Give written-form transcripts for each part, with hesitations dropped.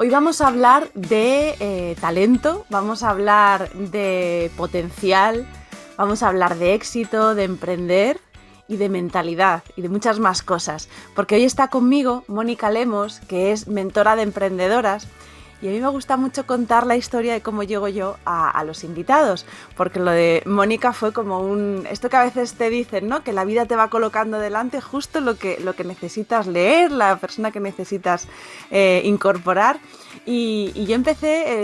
Hoy vamos a hablar de talento, vamos a hablar de potencial, vamos a hablar de éxito, de emprender y de mentalidad y de muchas más cosas. Porque hoy está conmigo Mónica Lemos, que es mentora de emprendedoras. Y a mí me gusta mucho contar la historia de cómo llego yo a los invitados, porque lo de Mónica fue como esto que a veces te dicen, ¿no? Que la vida te va colocando delante justo lo que necesitas leer, la persona que necesitas incorporar. Y yo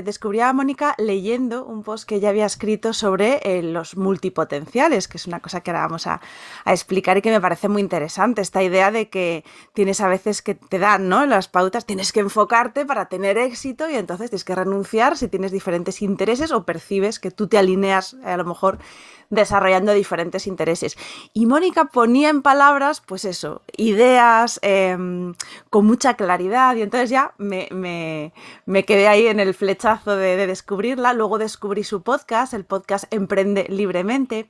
descubrí a Mónica leyendo un post que ella había escrito sobre los multipotenciales, que es una cosa que ahora vamos a explicar y que me parece muy interesante, esta idea de que tienes a veces que te dan, ¿no? Las pautas, tienes que enfocarte para tener éxito y entonces tienes que renunciar si tienes diferentes intereses o percibes que tú te alineas a lo mejor desarrollando diferentes intereses. Y Mónica ponía en palabras, pues eso, ideas con mucha claridad y entonces ya me quedé ahí en el flechazo de descubrirla. Luego descubrí su podcast, el podcast Emprende Libremente.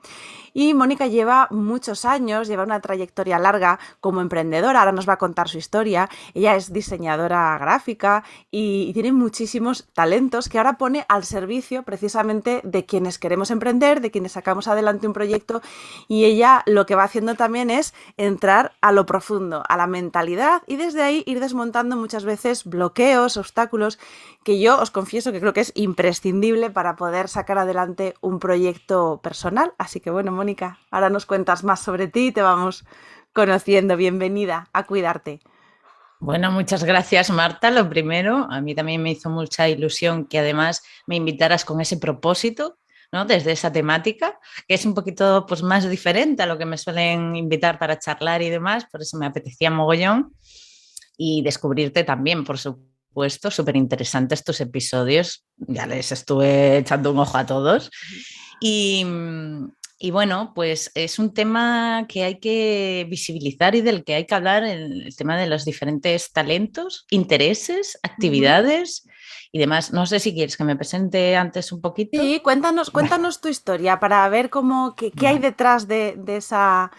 Y Mónica lleva muchos años, lleva una trayectoria larga como emprendedora, ahora nos va a contar su historia. Ella es diseñadora gráfica y tiene muchísimos talentos que ahora pone al servicio precisamente de quienes queremos emprender, de quienes sacamos adelante un proyecto, y ella lo que va haciendo también es entrar a lo profundo, a la mentalidad, y desde ahí ir desmontando muchas veces bloqueos, obstáculos, que yo os confieso que creo que es imprescindible para poder sacar adelante un proyecto personal. Así que bueno, Mónica, ahora nos cuentas más sobre ti y te vamos conociendo. Bienvenida a Cuidarte. Bueno, muchas gracias, Marta. Lo primero, a mí también me hizo mucha ilusión que además me invitaras con ese propósito, ¿no? Desde esa temática, que es un poquito pues, más diferente a lo que me suelen invitar para charlar y demás, por eso me apetecía mogollón. Y descubrirte también, por supuesto, súper interesantes tus episodios. Ya les estuve echando un ojo a todos. Y, y bueno, pues es un tema que hay que visibilizar y del que hay que hablar, el tema de los diferentes talentos, intereses, actividades y demás. No sé si quieres que me presente antes un poquito. Sí, cuéntanos tu historia para ver qué hay Vale. detrás de esa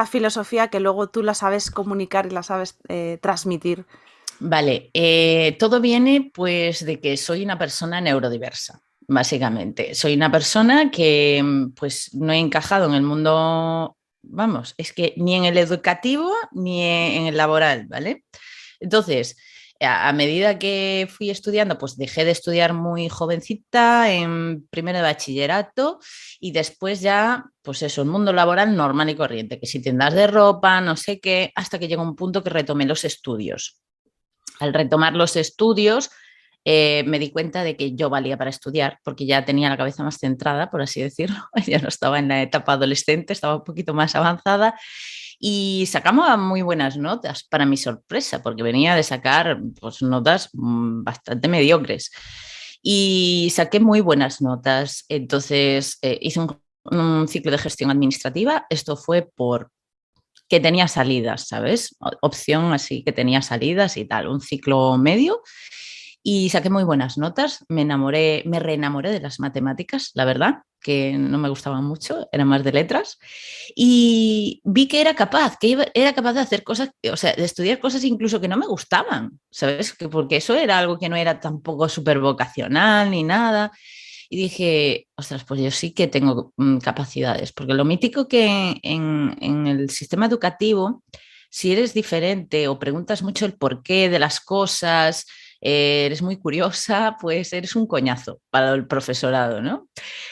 filosofía que luego tú la sabes comunicar y la sabes transmitir. Vale, todo viene pues de que soy una persona neurodiversa, básicamente. Soy una persona que pues no he encajado en el mundo, vamos, es que ni en el educativo ni en el laboral, ¿vale? Entonces, a medida que fui estudiando, pues dejé de estudiar muy jovencita en primero de bachillerato y después ya, pues eso, el mundo laboral normal y corriente, que si tiendas de ropa, no sé qué, hasta que llegó un punto que retomé los estudios. Al retomar los estudios, me di cuenta de que yo valía para estudiar, porque ya tenía la cabeza más centrada, por así decirlo. Ya no estaba en la etapa adolescente, estaba un poquito más avanzada y sacamos muy buenas notas, para mi sorpresa, porque venía de sacar pues, notas bastante mediocres. Y saqué muy buenas notas. Entonces hice un ciclo de gestión administrativa. Esto fue por que tenía salidas, ¿sabes? Opción así que tenía salidas y tal, un ciclo medio y saqué muy buenas notas, me reenamoré de las matemáticas, la verdad, que no me gustaban mucho, eran más de letras, y vi que era capaz, era capaz de hacer cosas, o sea, de estudiar cosas incluso que no me gustaban, ¿sabes? Porque eso era algo que no era tampoco súper vocacional ni nada. Y dije, ostras, pues yo sí que tengo capacidades, porque lo mítico que en el sistema educativo, si eres diferente o preguntas mucho el porqué de las cosas, eres muy curiosa, pues eres un coñazo para el profesorado, ¿no?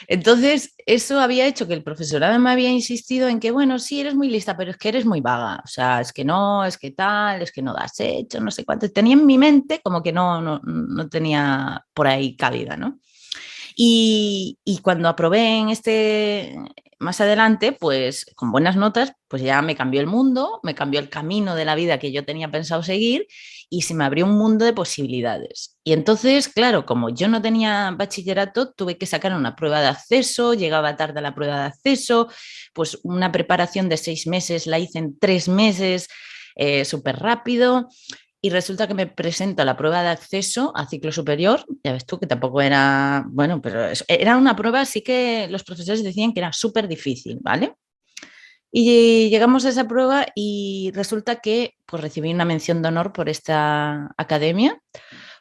Entonces, eso había hecho que el profesorado me había insistido en que, bueno, sí, eres muy lista, pero es que eres muy vaga, o sea, es que no, es que tal, es que no das hecho, no sé cuánto. Tenía en mi mente como que no tenía por ahí cabida, ¿no? Y cuando aprobé en más adelante, pues con buenas notas, pues ya me cambió el mundo, me cambió el camino de la vida que yo tenía pensado seguir y se me abrió un mundo de posibilidades. Y entonces, claro, como yo no tenía bachillerato, tuve que sacar una prueba de acceso, llegaba tarde a la prueba de acceso, pues una preparación de 6 meses la hice en 3 meses, súper rápido. Y resulta que me presento a la prueba de acceso a ciclo superior, ya ves tú que tampoco era, bueno, pero era una prueba, sí que los profesores decían que era súper difícil, ¿vale? Y llegamos a esa prueba y resulta que pues recibí una mención de honor por esta academia,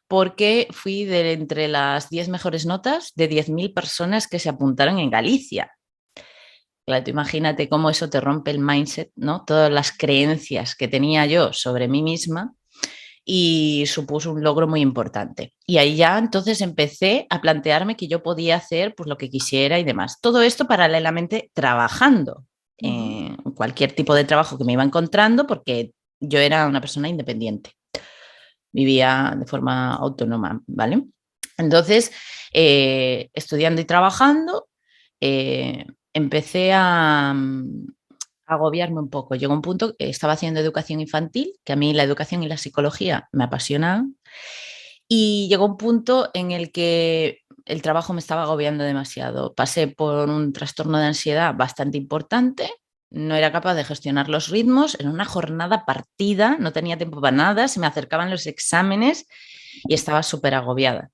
porque fui de entre las 10 mejores notas de 10.000 personas que se apuntaron en Galicia. Claro, tú imagínate cómo eso te rompe el mindset, ¿no? Todas las creencias que tenía yo sobre mí misma y supuso un logro muy importante. Y ahí ya entonces empecé a plantearme que yo podía hacer pues, lo que quisiera y demás. Todo esto paralelamente trabajando en cualquier tipo de trabajo que me iba encontrando porque yo era una persona independiente, vivía de forma autónoma, ¿vale? Entonces, estudiando y trabajando, empecé a agobiarme un poco. Llegó un punto que estaba haciendo educación infantil, que a mí la educación y la psicología me apasionaban, y llegó un punto en el que el trabajo me estaba agobiando demasiado. Pasé por un trastorno de ansiedad bastante importante, no era capaz de gestionar los ritmos, en una jornada partida, no tenía tiempo para nada, se me acercaban los exámenes y estaba súper agobiada.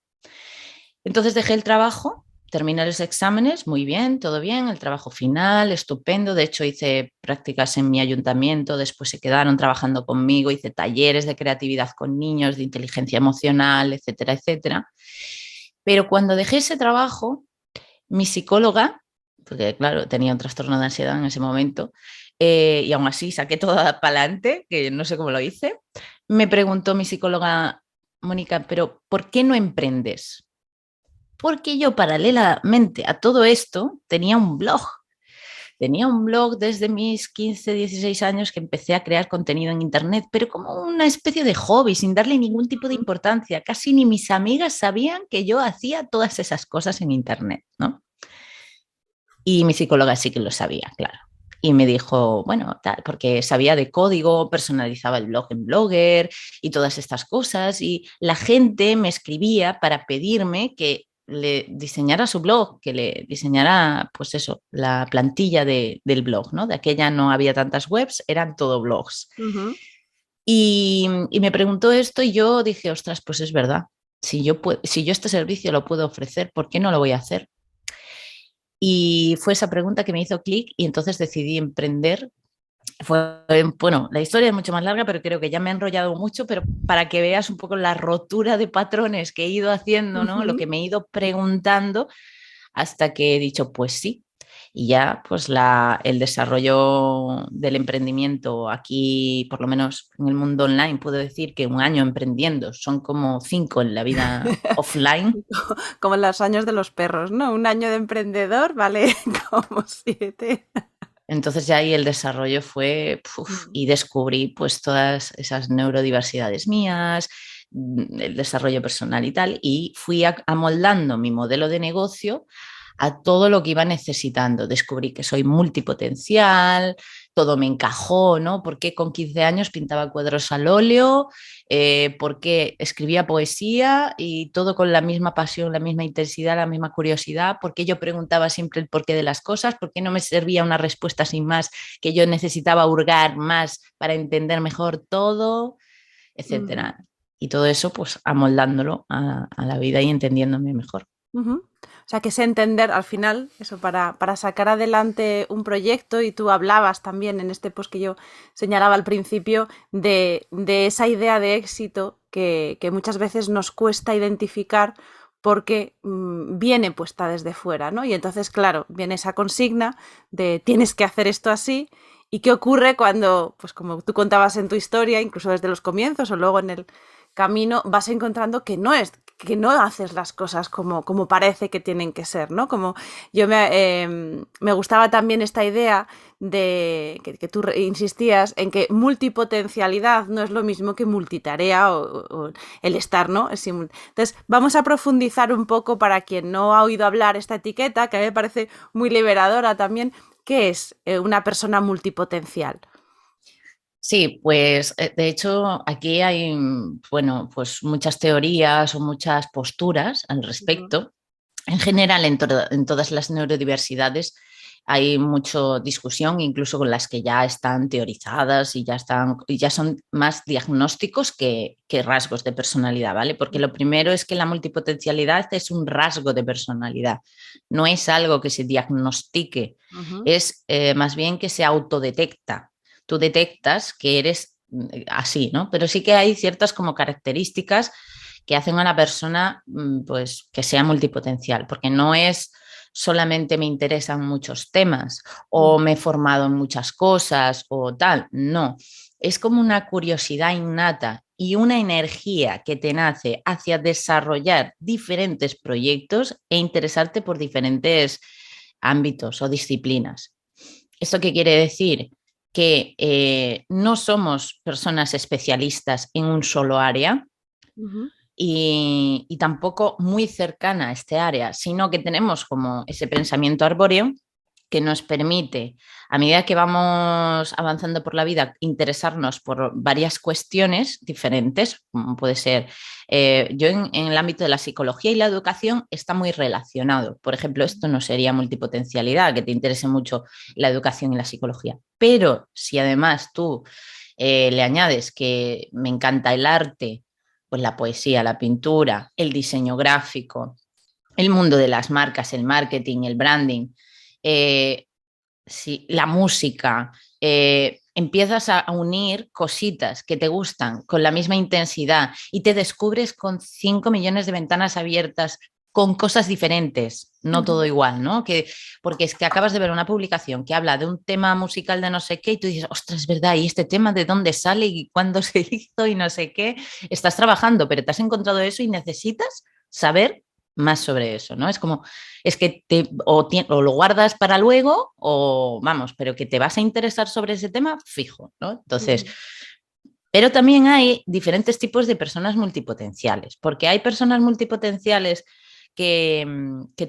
Entonces dejé el trabajo, terminé los exámenes, muy bien, todo bien, el trabajo final, estupendo. De hecho, hice prácticas en mi ayuntamiento, después se quedaron trabajando conmigo, hice talleres de creatividad con niños, de inteligencia emocional, etcétera, etcétera. Pero cuando dejé ese trabajo, mi psicóloga, porque claro, tenía un trastorno de ansiedad en ese momento, y aún así saqué todo para adelante, que no sé cómo lo hice, me preguntó mi psicóloga, Mónica, pero ¿por qué no emprendes? Porque yo paralelamente a todo esto tenía un blog. Tenía un blog desde mis 15, 16 años que empecé a crear contenido en Internet, pero como una especie de hobby, sin darle ningún tipo de importancia. Casi ni mis amigas sabían que yo hacía todas esas cosas en Internet, ¿no? Y mi psicóloga sí que lo sabía, claro. Y me dijo, bueno, tal, porque sabía de código, personalizaba el blog en Blogger y todas estas cosas. Y la gente me escribía para pedirme que le diseñara su blog, que le diseñara, pues eso, la plantilla del blog, ¿no? De aquella no había tantas webs, eran todo blogs. Y me preguntó esto y yo dije, ostras, pues es verdad. Si yo este servicio lo puedo ofrecer, ¿por qué no lo voy a hacer? Y fue esa pregunta que me hizo clic y entonces decidí emprender. Bueno, la historia es mucho más larga, pero creo que ya me he enrollado mucho, pero para que veas un poco la rotura de patrones que he ido haciendo, ¿no? Lo que me he ido preguntando hasta que he dicho, pues sí. Y ya, pues el desarrollo del emprendimiento aquí, por lo menos en el mundo online, puedo decir que un año emprendiendo son como 5 en la vida offline. Como en los años de los perros, ¿no? Un año de emprendedor vale como 7. Entonces ya ahí el desarrollo fue, y descubrí pues todas esas neurodiversidades mías, el desarrollo personal y tal, y fui amoldando mi modelo de negocio a todo lo que iba necesitando. Descubrí que soy multipotencial, todo me encajó, ¿no? Porque con 15 años pintaba cuadros al óleo, porque escribía poesía y todo con la misma pasión, la misma intensidad, la misma curiosidad, porque yo preguntaba siempre el porqué de las cosas, porque no me servía una respuesta sin más, que yo necesitaba hurgar más para entender mejor todo, etcétera. Y todo eso, pues amoldándolo a la vida y entendiéndome mejor. O sea, que es entender al final, eso, para sacar adelante un proyecto, y tú hablabas también en este post que yo señalaba al principio de esa idea de éxito que muchas veces nos cuesta identificar porque viene puesta desde fuera, ¿no? Y entonces, claro, viene esa consigna de tienes que hacer esto así. ¿Y qué ocurre cuando, pues como tú contabas en tu historia, incluso desde los comienzos o luego en el camino, vas encontrando que no haces las cosas como parece que tienen que ser, ¿no? Como yo me gustaba también esta idea de que tú insistías en que multipotencialidad no es lo mismo que multitarea o el estar, ¿no? Entonces, vamos a profundizar un poco para quien no ha oído hablar esta etiqueta, que a mí me parece muy liberadora también. ¿Qué es una persona multipotencial? Sí, pues de hecho aquí hay, bueno, pues muchas teorías o muchas posturas al respecto. En general, en todas las neurodiversidades hay mucha discusión, incluso con las que ya están teorizadas y ya son más diagnósticos que rasgos de personalidad, ¿vale? Porque lo primero es que la multipotencialidad es un rasgo de personalidad, no es algo que se diagnostique, es más bien que se autodetecta. Tú detectas que eres así, ¿no? Pero sí que hay ciertas como características que hacen a la persona pues que sea multipotencial, porque no es solamente me interesan muchos temas o me he formado en muchas cosas o tal, no, es como una curiosidad innata y una energía que te nace hacia desarrollar diferentes proyectos e interesarte por diferentes ámbitos o disciplinas. ¿Esto qué quiere decir? Que no somos personas especialistas en un solo área y tampoco muy cercana a este área, sino que tenemos como ese pensamiento arbóreo que nos permite, a medida que vamos avanzando por la vida, interesarnos por varias cuestiones diferentes, como puede ser, yo en el ámbito de la psicología y la educación está muy relacionado. Por ejemplo, esto no sería multipotencialidad, que te interese mucho la educación y la psicología. Pero si además tú le añades que me encanta el arte, pues la poesía, la pintura, el diseño gráfico, el mundo de las marcas, el marketing, el branding, eh, sí, la música, empiezas a unir cositas que te gustan con la misma intensidad y te descubres con 5 millones de ventanas abiertas con cosas diferentes, no todo igual, ¿no? Porque es que acabas de ver una publicación que habla de un tema musical de no sé qué y tú dices, ostras, es verdad, ¿y este tema de dónde sale y cuándo se hizo y no sé qué? Estás trabajando, pero te has encontrado eso y necesitas saber más sobre eso, ¿no? Es como, es que o lo guardas para luego o vamos, pero que te vas a interesar sobre ese tema, fijo, ¿no? Entonces, pero también hay diferentes tipos de personas multipotenciales, porque hay personas multipotenciales que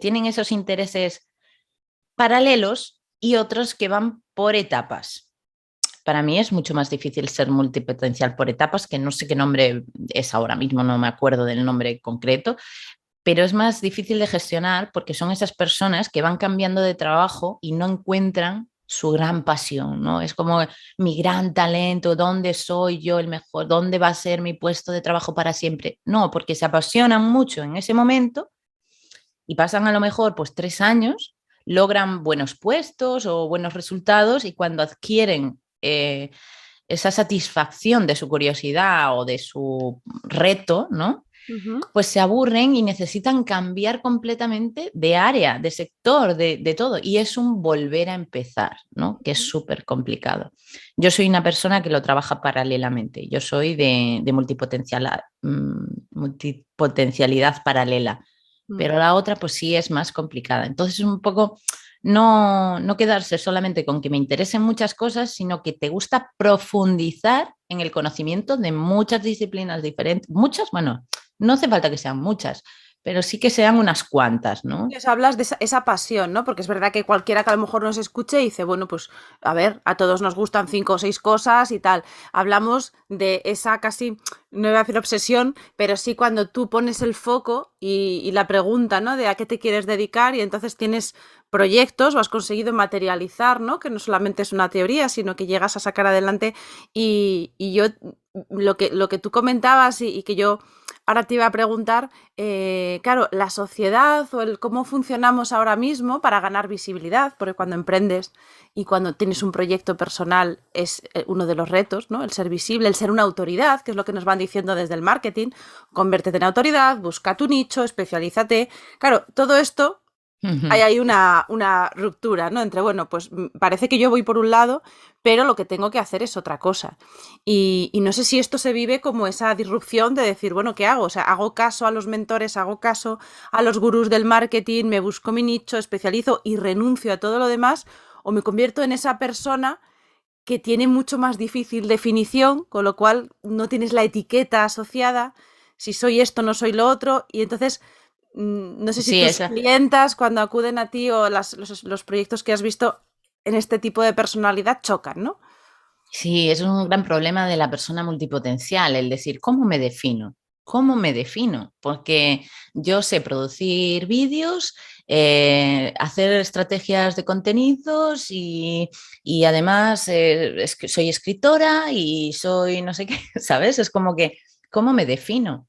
tienen esos intereses paralelos y otros que van por etapas. Para mí es mucho más difícil ser multipotencial por etapas, que no sé qué nombre es ahora mismo, no me acuerdo del nombre concreto, pero es más difícil de gestionar porque son esas personas que van cambiando de trabajo y no encuentran su gran pasión, ¿no? Es como mi gran talento, ¿dónde soy yo el mejor? ¿Dónde va a ser mi puesto de trabajo para siempre? No, porque se apasionan mucho en ese momento y pasan a lo mejor pues 3 años, logran buenos puestos o buenos resultados y cuando adquieren esa satisfacción de su curiosidad o de su reto, ¿no? Pues se aburren y necesitan cambiar completamente de área, de sector, de todo. Y es un volver a empezar, ¿no? Que es súper complicado. Yo soy una persona que lo trabaja paralelamente. Yo soy de multipotencialidad paralela, pero la otra pues sí es más complicada. Entonces es un poco no quedarse solamente con que me interesen muchas cosas, sino que te gusta profundizar en el conocimiento de muchas disciplinas diferentes, muchas, bueno, no hace falta que sean muchas, pero sí que sean unas cuantas, ¿no? Les hablas de esa pasión, ¿no? Porque es verdad que cualquiera que a lo mejor nos escuche dice, bueno, pues a ver, a todos nos gustan 5 o 6 cosas y tal. Hablamos de esa casi, no iba a decir obsesión, pero sí cuando tú pones el foco y la pregunta, ¿no? De a qué te quieres dedicar y entonces tienes proyectos o has conseguido materializar, ¿no? Que no solamente es una teoría, sino que llegas a sacar adelante y yo, lo que tú comentabas y que yo ahora te iba a preguntar, claro, la sociedad o el cómo funcionamos ahora mismo para ganar visibilidad, porque cuando emprendes y cuando tienes un proyecto personal es uno de los retos, ¿no? El ser visible, el ser una autoridad, que es lo que nos van diciendo desde el marketing, conviértete en autoridad, busca tu nicho, especialízate. Claro, todo esto hay ahí una ruptura, ¿no? Entre, bueno, pues parece que yo voy por un lado, pero lo que tengo que hacer es otra cosa. Y no sé si esto se vive como esa disrupción de decir, bueno, ¿qué hago? O sea, hago caso a los mentores, hago caso a los gurús del marketing, me busco mi nicho, especializo y renuncio a todo lo demás, o me convierto en esa persona que tiene mucho más difícil definición, con lo cual no tienes la etiqueta asociada, si soy esto, no soy lo otro, y entonces no sé si Sí, tus esa. clientas cuando acuden a ti o los proyectos que has visto en este tipo de personalidad chocan, ¿no? Sí, es un gran problema de la persona multipotencial, el decir, ¿cómo me defino? ¿Cómo me defino? Porque yo sé producir vídeos, hacer estrategias de contenidos y además es que soy escritora y soy no sé qué, ¿sabes? Es como que, ¿cómo me defino?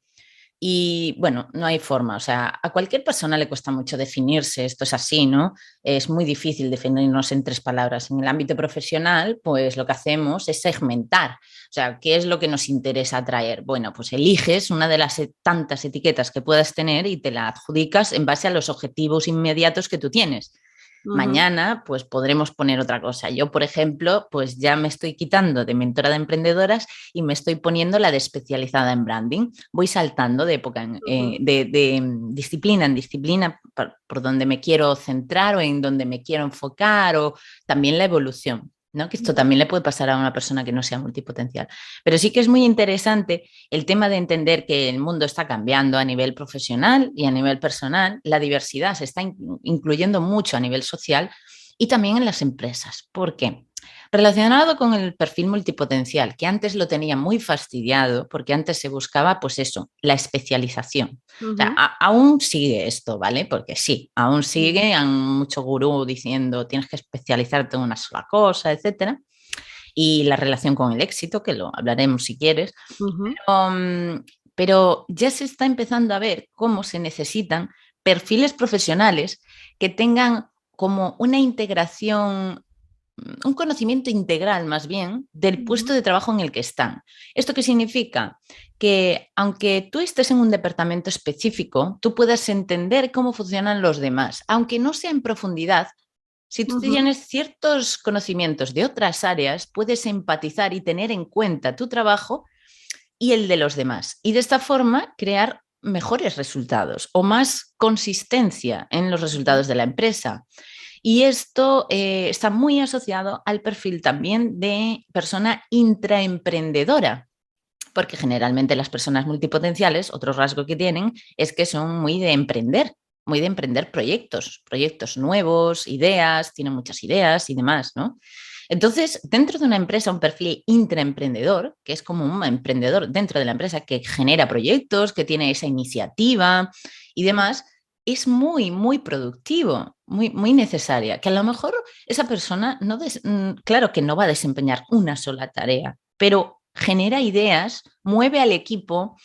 Y bueno, no hay forma, o sea, a cualquier persona le cuesta mucho definirse, esto es así, ¿no? Es muy difícil definirnos en 3 palabras. En el ámbito profesional, pues lo que hacemos es segmentar, o sea, ¿qué es lo que nos interesa atraer? Bueno, pues eliges una de las tantas etiquetas que puedas tener y te la adjudicas en base a los objetivos inmediatos que tú tienes. Ujú, Mañana, pues podremos poner otra cosa. Yo, por ejemplo, pues ya me estoy quitando de mentora de emprendedoras y me estoy poniendo la de especializada en branding. Voy saltando de época, ujú. de disciplina en disciplina por donde me quiero centrar o en donde me quiero enfocar o también la evolución. ¿No? Que esto también le puede pasar a una persona que no sea multipotencial. Pero sí que es muy interesante el tema de entender que el mundo está cambiando a nivel profesional y a nivel personal. La diversidad se está incluyendo mucho a nivel social y también en las empresas. ¿Por qué? Relacionado con el perfil multipotencial, que antes lo tenía muy fastidiado, porque antes se buscaba, pues eso, la especialización. O sea, Ujú. aún sigue esto, ¿vale? Porque sí, aún Sí. sigue, hay mucho gurú diciendo tienes que especializarte en una sola cosa, etcétera. Y la relación con el éxito, que lo hablaremos si quieres. Ujú, Um, pero ya se está empezando a ver cómo se necesitan perfiles profesionales que tengan como una integración, un conocimiento integral más bien del puesto ujú, de trabajo en el que están. ¿Esto qué significa? Que aunque tú estés en un departamento específico, tú puedas entender cómo funcionan los demás, aunque no sea en profundidad. Si tú ujú. tienes ciertos conocimientos de otras áreas, puedes empatizar y tener en cuenta tu trabajo y el de los demás. Y de esta forma crear mejores resultados o más consistencia en los Ujú. resultados de la empresa. Y esto está muy asociado al perfil también de persona intraemprendedora, porque generalmente las personas multipotenciales, otro rasgo que tienen es que son muy de emprender proyectos, proyectos nuevos, ideas, tienen muchas ideas y demás, ¿no? Entonces, dentro de una empresa, un perfil intraemprendedor, que es como un emprendedor dentro de la empresa que genera proyectos, que tiene esa iniciativa y demás, es muy, muy productivo, muy, muy necesaria. Que a lo mejor esa persona, claro que no va a desempeñar una sola tarea, pero genera ideas, mueve al equipo,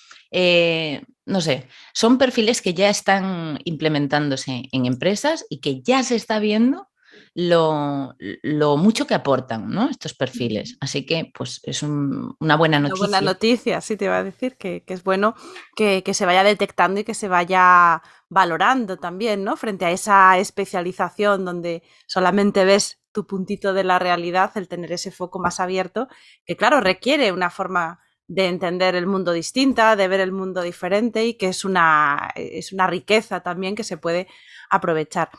no sé, son perfiles que ya están implementándose en empresas y que ya se está viendo lo mucho que aportan, ¿no? Estos perfiles. Así que, pues, es una buena Una buena noticia. noticia, sí te iba a decir que es bueno que se vaya detectando y que se vaya valorando también, ¿no? Frente a esa especialización donde solamente ves tu puntito de la realidad, el tener ese foco más abierto, que claro, requiere una forma de entender el mundo distinta, de ver el mundo diferente y que es una riqueza también que se puede aprovechar.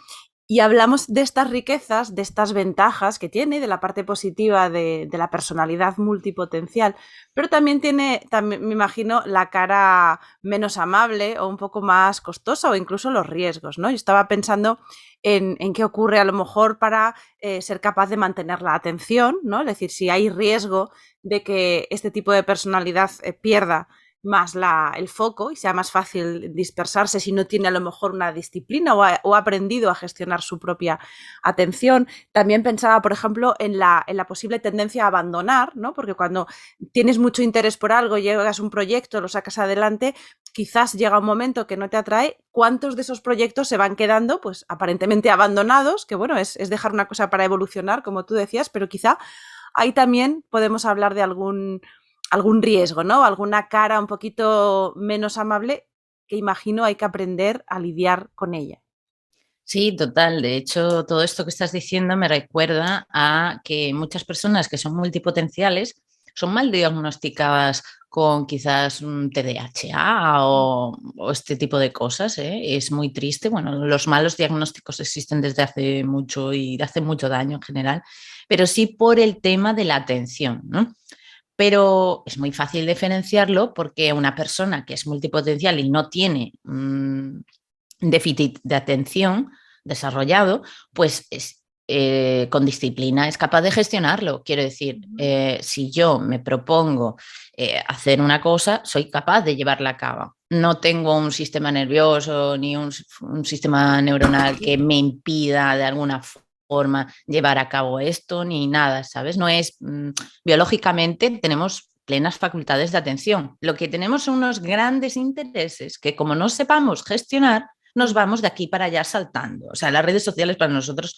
Y hablamos de estas riquezas, de estas ventajas que tiene, de la parte positiva de la personalidad multipotencial, pero también tiene, también, me imagino, la cara menos amable o un poco más costosa o incluso los riesgos, ¿no? Yo estaba pensando en qué ocurre a lo mejor para ser capaz de mantener la atención, ¿no? Es decir, si hay riesgo de que este tipo de personalidad pierda más el foco y sea más fácil dispersarse si no tiene a lo mejor una disciplina o ha aprendido a gestionar su propia atención. También pensaba, por ejemplo, en la posible tendencia a abandonar, ¿no? Porque cuando tienes mucho interés por algo, llegas a un proyecto, lo sacas adelante, quizás llega un momento que no te atrae, ¿cuántos de esos proyectos se van quedando, pues aparentemente abandonados? Que bueno, es dejar una cosa para evolucionar, como tú decías, pero quizá ahí también podemos hablar de algún riesgo, ¿no? Alguna cara un poquito menos amable que imagino hay que aprender a lidiar con ella. Sí, total. De hecho, todo esto que estás diciendo me recuerda a que muchas personas que son multipotenciales son mal diagnosticadas con quizás un TDAH o este tipo de cosas, ¿eh? Es muy triste. Bueno, los malos diagnósticos existen desde hace mucho y hace mucho daño en general, pero sí por el tema de la atención, ¿no? Pero es muy fácil diferenciarlo porque una persona que es multipotencial y no tiene déficit de atención desarrollado, pues con disciplina es capaz de gestionarlo. Quiero decir, si yo me propongo hacer una cosa, soy capaz de llevarla a cabo. No tengo un sistema nervioso ni un sistema neuronal que me impida de alguna forma llevar a cabo esto ni nada, ¿sabes? No es biológicamente tenemos plenas facultades de atención. Lo que tenemos son unos grandes intereses que, como no sepamos gestionar, nos vamos de aquí para allá saltando. O sea, las redes sociales para nosotros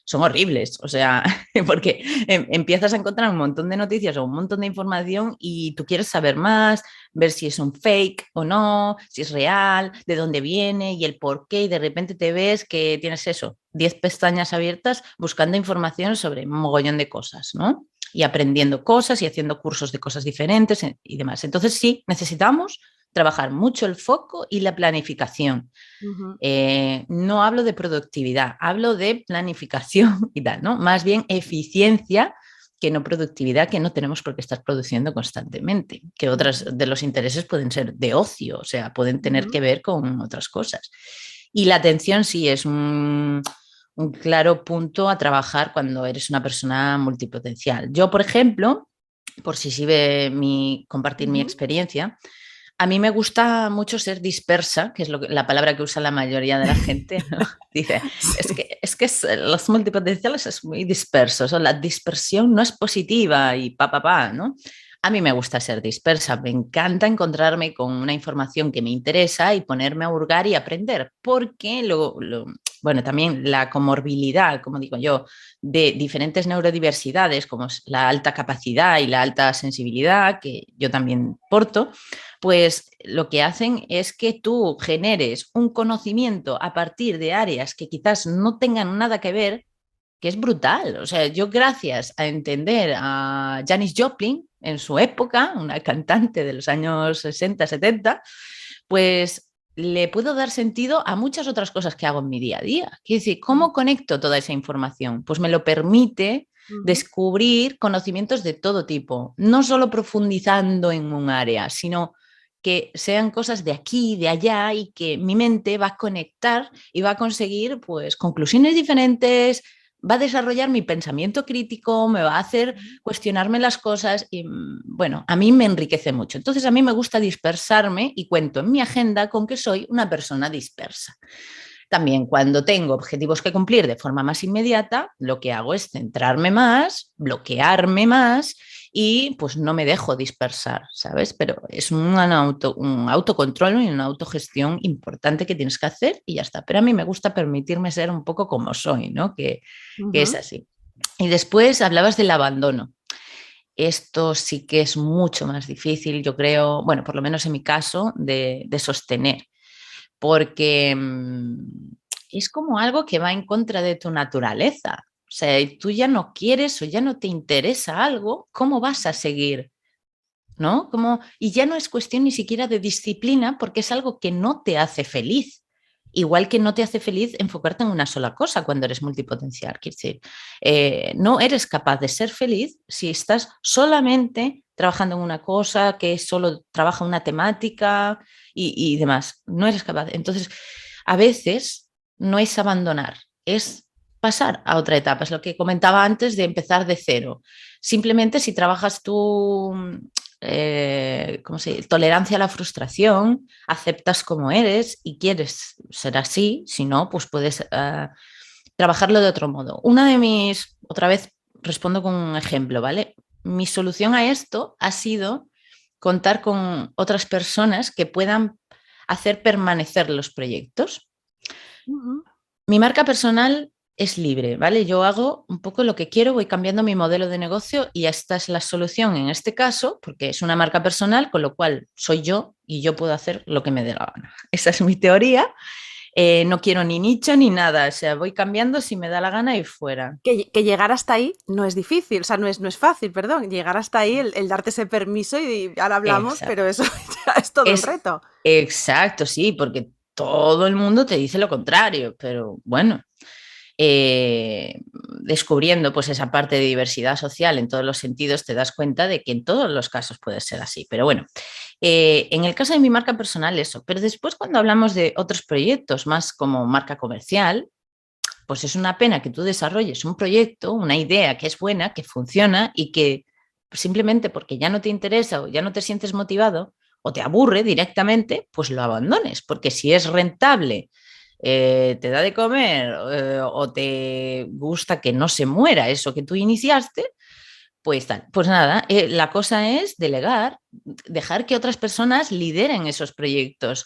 son horribles, o sea, porque empiezas a encontrar un montón de noticias o un montón de información y tú quieres saber más, ver si es un fake o no, si es real, de dónde viene y el por qué, y de repente te ves que tienes eso, 10 pestañas abiertas buscando información sobre un mogollón de cosas, ¿no? Y aprendiendo cosas y haciendo cursos de cosas diferentes y demás. Entonces sí, necesitamos trabajar mucho el foco y la planificación. No hablo de productividad, hablo de planificación y tal, ¿no? Más bien eficiencia que no productividad, que no tenemos por qué estar produciendo constantemente, que otros de los intereses pueden ser de ocio, o sea, pueden tener que ver con otras cosas. Y la atención sí es un claro punto a trabajar cuando eres una persona multipotencial. Yo, por ejemplo, por si sirve compartir mi experiencia, a mí me gusta mucho ser dispersa, que es la palabra que usa la mayoría de la gente, ¿no? Dice, sí. Los multipotenciales es muy dispersos, o la dispersión no es positiva y ¿no? A mí me gusta ser dispersa, me encanta encontrarme con una información que me interesa y ponerme a hurgar y aprender, porque bueno, también la comorbilidad, como digo yo, de diferentes neurodiversidades, como es la alta capacidad y la alta sensibilidad, que yo también porto, pues lo que hacen es que tú generes un conocimiento a partir de áreas que quizás no tengan nada que ver, que es brutal. O sea, yo gracias a entender a Janis Joplin en su época, una cantante de los años 60, 70, pues le puedo dar sentido a muchas otras cosas que hago en mi día a día. Quiero decir, ¿cómo conecto toda esa información? Pues me lo permite descubrir conocimientos de todo tipo, no solo profundizando en un área, sino que sean cosas de aquí, de allá y que mi mente va a conectar y va a conseguir pues conclusiones diferentes, va a desarrollar mi pensamiento crítico, me va a hacer cuestionarme las cosas y bueno, a mí me enriquece mucho. Entonces a mí me gusta dispersarme y cuento en mi agenda con que soy una persona dispersa. También cuando tengo objetivos que cumplir de forma más inmediata, lo que hago es centrarme más, bloquearme más y pues no me dejo dispersar, ¿sabes? Pero es un autocontrol y una autogestión importante que tienes que hacer y ya está. Pero a mí me gusta permitirme ser un poco como soy, ¿no? Que es así. Y después hablabas del abandono. Esto sí que es mucho más difícil, yo creo, bueno, por lo menos en mi caso, de sostener, porque es como algo que va en contra de tu naturaleza. O sea, tú ya no quieres o ya no te interesa algo, ¿cómo vas a seguir? ¿No? Y ya no es cuestión ni siquiera de disciplina porque es algo que no te hace feliz. Igual que no te hace feliz enfocarte en una sola cosa cuando eres multipotencial. Quiere decir, no eres capaz de ser feliz si estás solamente trabajando en una cosa, que solo trabaja una temática y demás. No eres capaz. Entonces, a veces no es abandonar, es pasar a otra etapa. Es lo que comentaba antes de empezar de cero. Simplemente si trabajas tú tolerancia a la frustración, aceptas como eres y quieres ser así, si no, pues puedes trabajarlo de otro modo. Otra vez respondo con un ejemplo, ¿vale? Mi solución a esto ha sido contar con otras personas que puedan hacer permanecer los proyectos. Mi marca personal es libre, ¿vale? Yo hago un poco lo que quiero, voy cambiando mi modelo de negocio y esta es la solución en este caso, porque es una marca personal, con lo cual soy yo y yo puedo hacer lo que me dé la gana. Esa es mi teoría. No quiero ni nicho ni nada, o sea, voy cambiando si me da la gana y fuera. Que llegar hasta ahí no es difícil, o sea, no es fácil, perdón, llegar hasta ahí, el darte ese permiso y ahora hablamos, Exacto. pero eso ya es todo un reto. Exacto, sí, porque todo el mundo te dice lo contrario, pero bueno, descubriendo pues esa parte de diversidad social en todos los sentidos, te das cuenta de que en todos los casos puede ser así. Pero bueno, en el caso de mi marca personal, eso. Pero después cuando hablamos de otros proyectos más como marca comercial, pues es una pena que tú desarrolles un proyecto, una idea que es buena, que funciona y que simplemente porque ya no te interesa o ya no te sientes motivado o te aburre directamente, pues lo abandones. Porque si es rentable, te da de comer o te gusta que no se muera eso que tú iniciaste, Pues tal, pues nada, la cosa es delegar, dejar que otras personas lideren esos proyectos,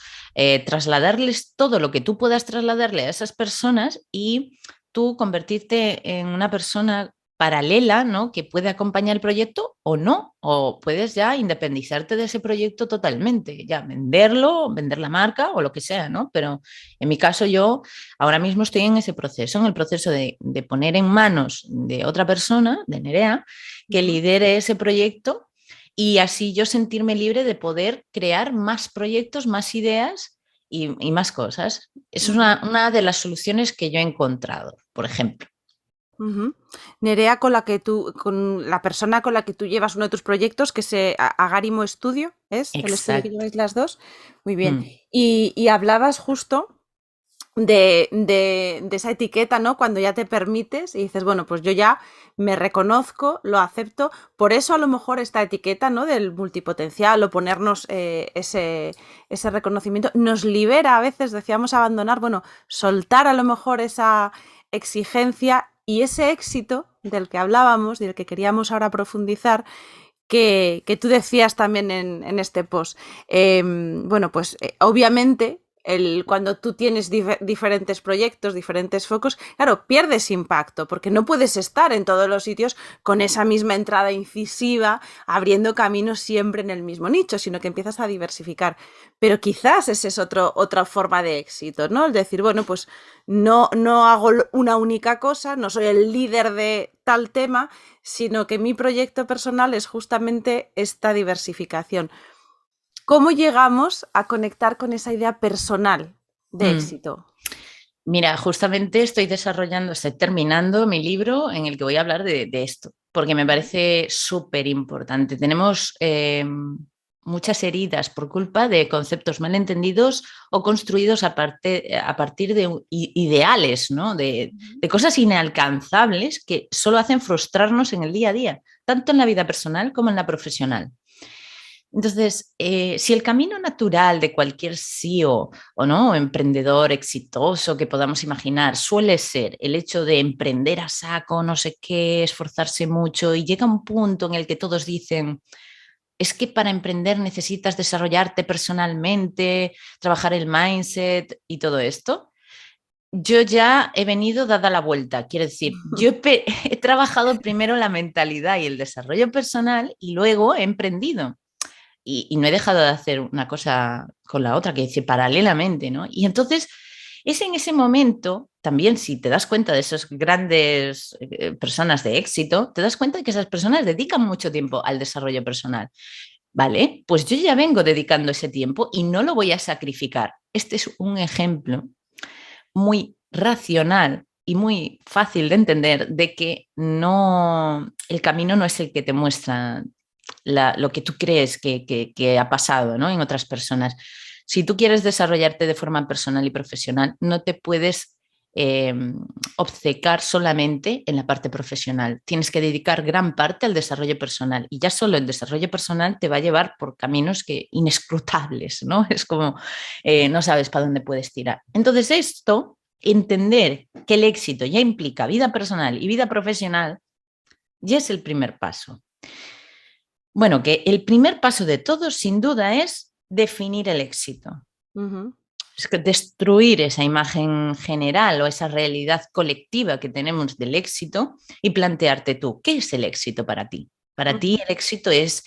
trasladarles todo lo que tú puedas trasladarle a esas personas y tú convertirte en una persona paralela, ¿no? Que puede acompañar el proyecto o no, o puedes ya independizarte de ese proyecto totalmente, ya venderlo, vender la marca o lo que sea, ¿no? Pero en mi caso yo ahora mismo estoy en ese proceso, en el proceso de poner en manos de otra persona, de Nerea, que Ujú. lidere ese proyecto y así yo sentirme libre de poder crear más proyectos, más ideas y más cosas. Es Ujú. una de las soluciones que yo he encontrado, por ejemplo. Ujú. Nerea, con la persona con la que tú llevas uno de tus proyectos, que se Agárimo Estudio, ¿es el estudio que Exacto. lleváis las dos? Muy bien. Mm. Y hablabas justo de esa etiqueta, ¿no? Cuando ya te permites y dices, bueno, pues yo ya me reconozco, lo acepto. Por eso a lo mejor esta etiqueta, ¿no? Del multipotencial o ponernos ese reconocimiento nos libera a veces, decíamos, abandonar, bueno, soltar a lo mejor esa exigencia y ese éxito del que hablábamos y del que queríamos ahora profundizar, que tú decías también en este post. Bueno, pues obviamente cuando tú tienes diferentes proyectos, diferentes focos, claro, pierdes impacto porque no puedes estar en todos los sitios con esa misma entrada incisiva, abriendo caminos siempre en el mismo nicho, sino que empiezas a diversificar. Pero quizás esa es otra forma de éxito, ¿no? El decir, bueno, pues no hago una única cosa, no soy el líder de tal tema, sino que mi proyecto personal es justamente esta diversificación. ¿Cómo llegamos a conectar con esa idea personal de Mm. éxito? Mira, justamente estoy terminando mi libro en el que voy a hablar de esto, porque me parece súper importante. Tenemos muchas heridas por culpa de conceptos malentendidos o construidos a partir de ideales, ¿no? De cosas inalcanzables que solo hacen frustrarnos en el día a día, tanto en la vida personal como en la profesional. Entonces, si el camino natural de cualquier CEO o no, emprendedor exitoso que podamos imaginar suele ser el hecho de emprender a saco, no sé qué, esforzarse mucho y llega un punto en el que todos dicen, es que para emprender necesitas desarrollarte personalmente, trabajar el mindset y todo esto. Yo ya he venido dada la vuelta, quiero decir, he trabajado primero la mentalidad y el desarrollo personal y luego he emprendido y no he dejado de hacer una cosa con la otra, que dice paralelamente, ¿no? Y entonces es en ese momento, también si te das cuenta de esas grandes personas de éxito, te das cuenta de que esas personas dedican mucho tiempo al desarrollo personal. Vale, pues yo ya vengo dedicando ese tiempo y no lo voy a sacrificar. Este es un ejemplo muy racional y muy fácil de entender de que no, el camino no es el que te muestra lo que tú crees que ha pasado, ¿no? En otras personas. Si tú quieres desarrollarte de forma personal y profesional, no te puedes eh, obcecar solamente en la parte profesional. Tienes que dedicar gran parte al desarrollo personal y ya solo el desarrollo personal te va a llevar por caminos que inescrutables, ¿no? Es como no sabes para dónde puedes tirar. Entonces esto, entender que el éxito ya implica vida personal y vida profesional, ya es el primer paso. Bueno, que el primer paso de todo, sin duda, es definir el éxito. Ujú. Es que destruir esa imagen general o esa realidad colectiva que tenemos del éxito y plantearte tú, ¿qué es el éxito para ti? Para ti Ujú. el éxito es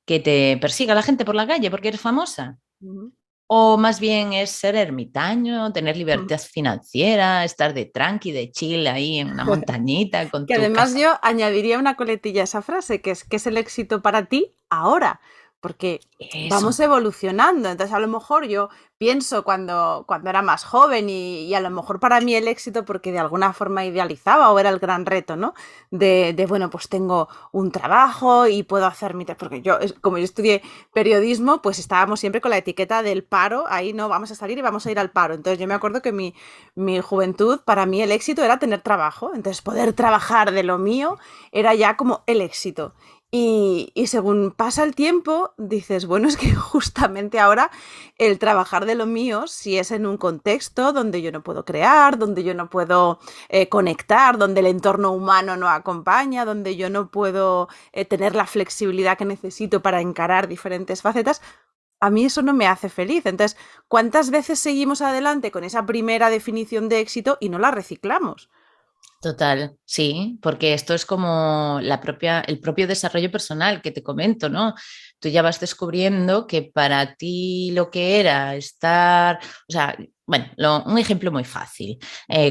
que te persiga la gente por la calle porque eres famosa. Ujú. O más bien es ser ermitaño, tener Ujú. libertad financiera, estar de tranqui, de chill ahí en una montañita con Que tu además casa. yo añadiría una coletilla a esa frase, que es el éxito para ti ahora, porque Eso. vamos evolucionando. Entonces, a lo mejor yo pienso cuando era más joven y a lo mejor para mí el éxito, porque de alguna forma idealizaba o era el gran reto, ¿no? Bueno, pues tengo un trabajo y puedo hacer porque como yo estudié periodismo, pues estábamos siempre con la etiqueta del paro, ahí no, vamos a salir y vamos a ir al paro. Entonces, yo me acuerdo que mi juventud, para mí el éxito era tener trabajo. Entonces, poder trabajar de lo mío era ya como el éxito. Y según pasa el tiempo, dices, bueno, es que justamente ahora el trabajar de lo mío, si es en un contexto donde yo no puedo crear, donde yo no puedo conectar, donde el entorno humano no acompaña, donde yo no puedo tener la flexibilidad que necesito para encarar diferentes facetas, a mí eso no me hace feliz. Entonces, ¿cuántas veces seguimos adelante con esa primera definición de éxito y no la reciclamos? Total, sí, porque esto es como el propio desarrollo personal que te comento, ¿no? Tú ya vas descubriendo que para ti lo que era estar, o sea, bueno, un ejemplo muy fácil.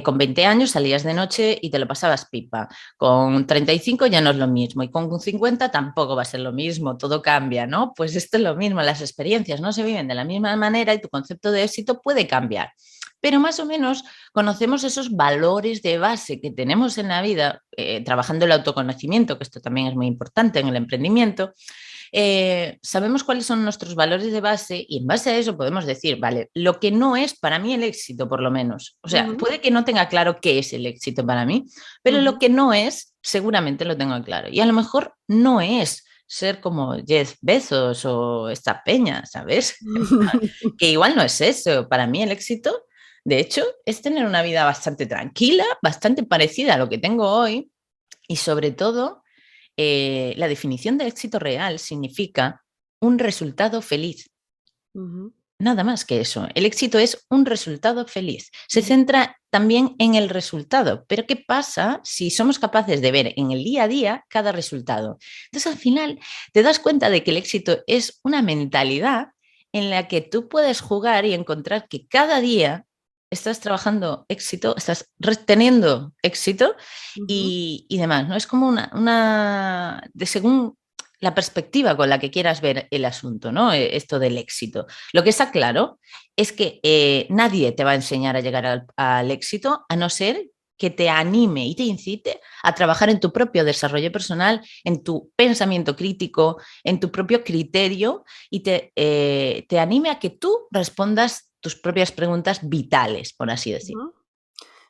Con 20 años salías de noche y te lo pasabas pipa. Con 35 ya no es lo mismo y con 50 tampoco va a ser lo mismo, todo cambia, ¿no? Pues esto es lo mismo, las experiencias no se viven de la misma manera y tu concepto de éxito puede cambiar. Pero más o menos conocemos esos valores de base que tenemos en la vida, trabajando el autoconocimiento, que esto también es muy importante en el emprendimiento. Sabemos cuáles son nuestros valores de base y en base a eso podemos decir, vale, lo que no es para mí el éxito, por lo menos. O sea, Ujú, puede que no tenga claro qué es el éxito para mí, pero lo ujú. que no es, seguramente lo tengo claro. Y a lo mejor no es ser como Jeff Bezos o esta peña, ¿sabes? Que igual no es eso. Para mí el éxito, de hecho, es tener una vida bastante tranquila, bastante parecida a lo que tengo hoy y sobre todo, la definición de éxito real significa un resultado feliz. Ujú, Nada más que eso. El éxito es un resultado feliz. Se ujú. centra también en el resultado. Pero ¿qué pasa si somos capaces de ver en el día a día cada resultado? Entonces, al final, te das cuenta de que el éxito es una mentalidad en la que tú puedes jugar y encontrar que cada día estás trabajando éxito, estás teniendo éxito Ujú. y demás, ¿no? Es como de según la perspectiva con la que quieras ver el asunto, ¿no? Esto del éxito. Lo que está claro es que nadie te va a enseñar a llegar al éxito a no ser que te anime y te incite a trabajar en tu propio desarrollo personal, en tu pensamiento crítico, en tu propio criterio y te anime a que tú respondas tus propias preguntas vitales, por así decir. Ujú.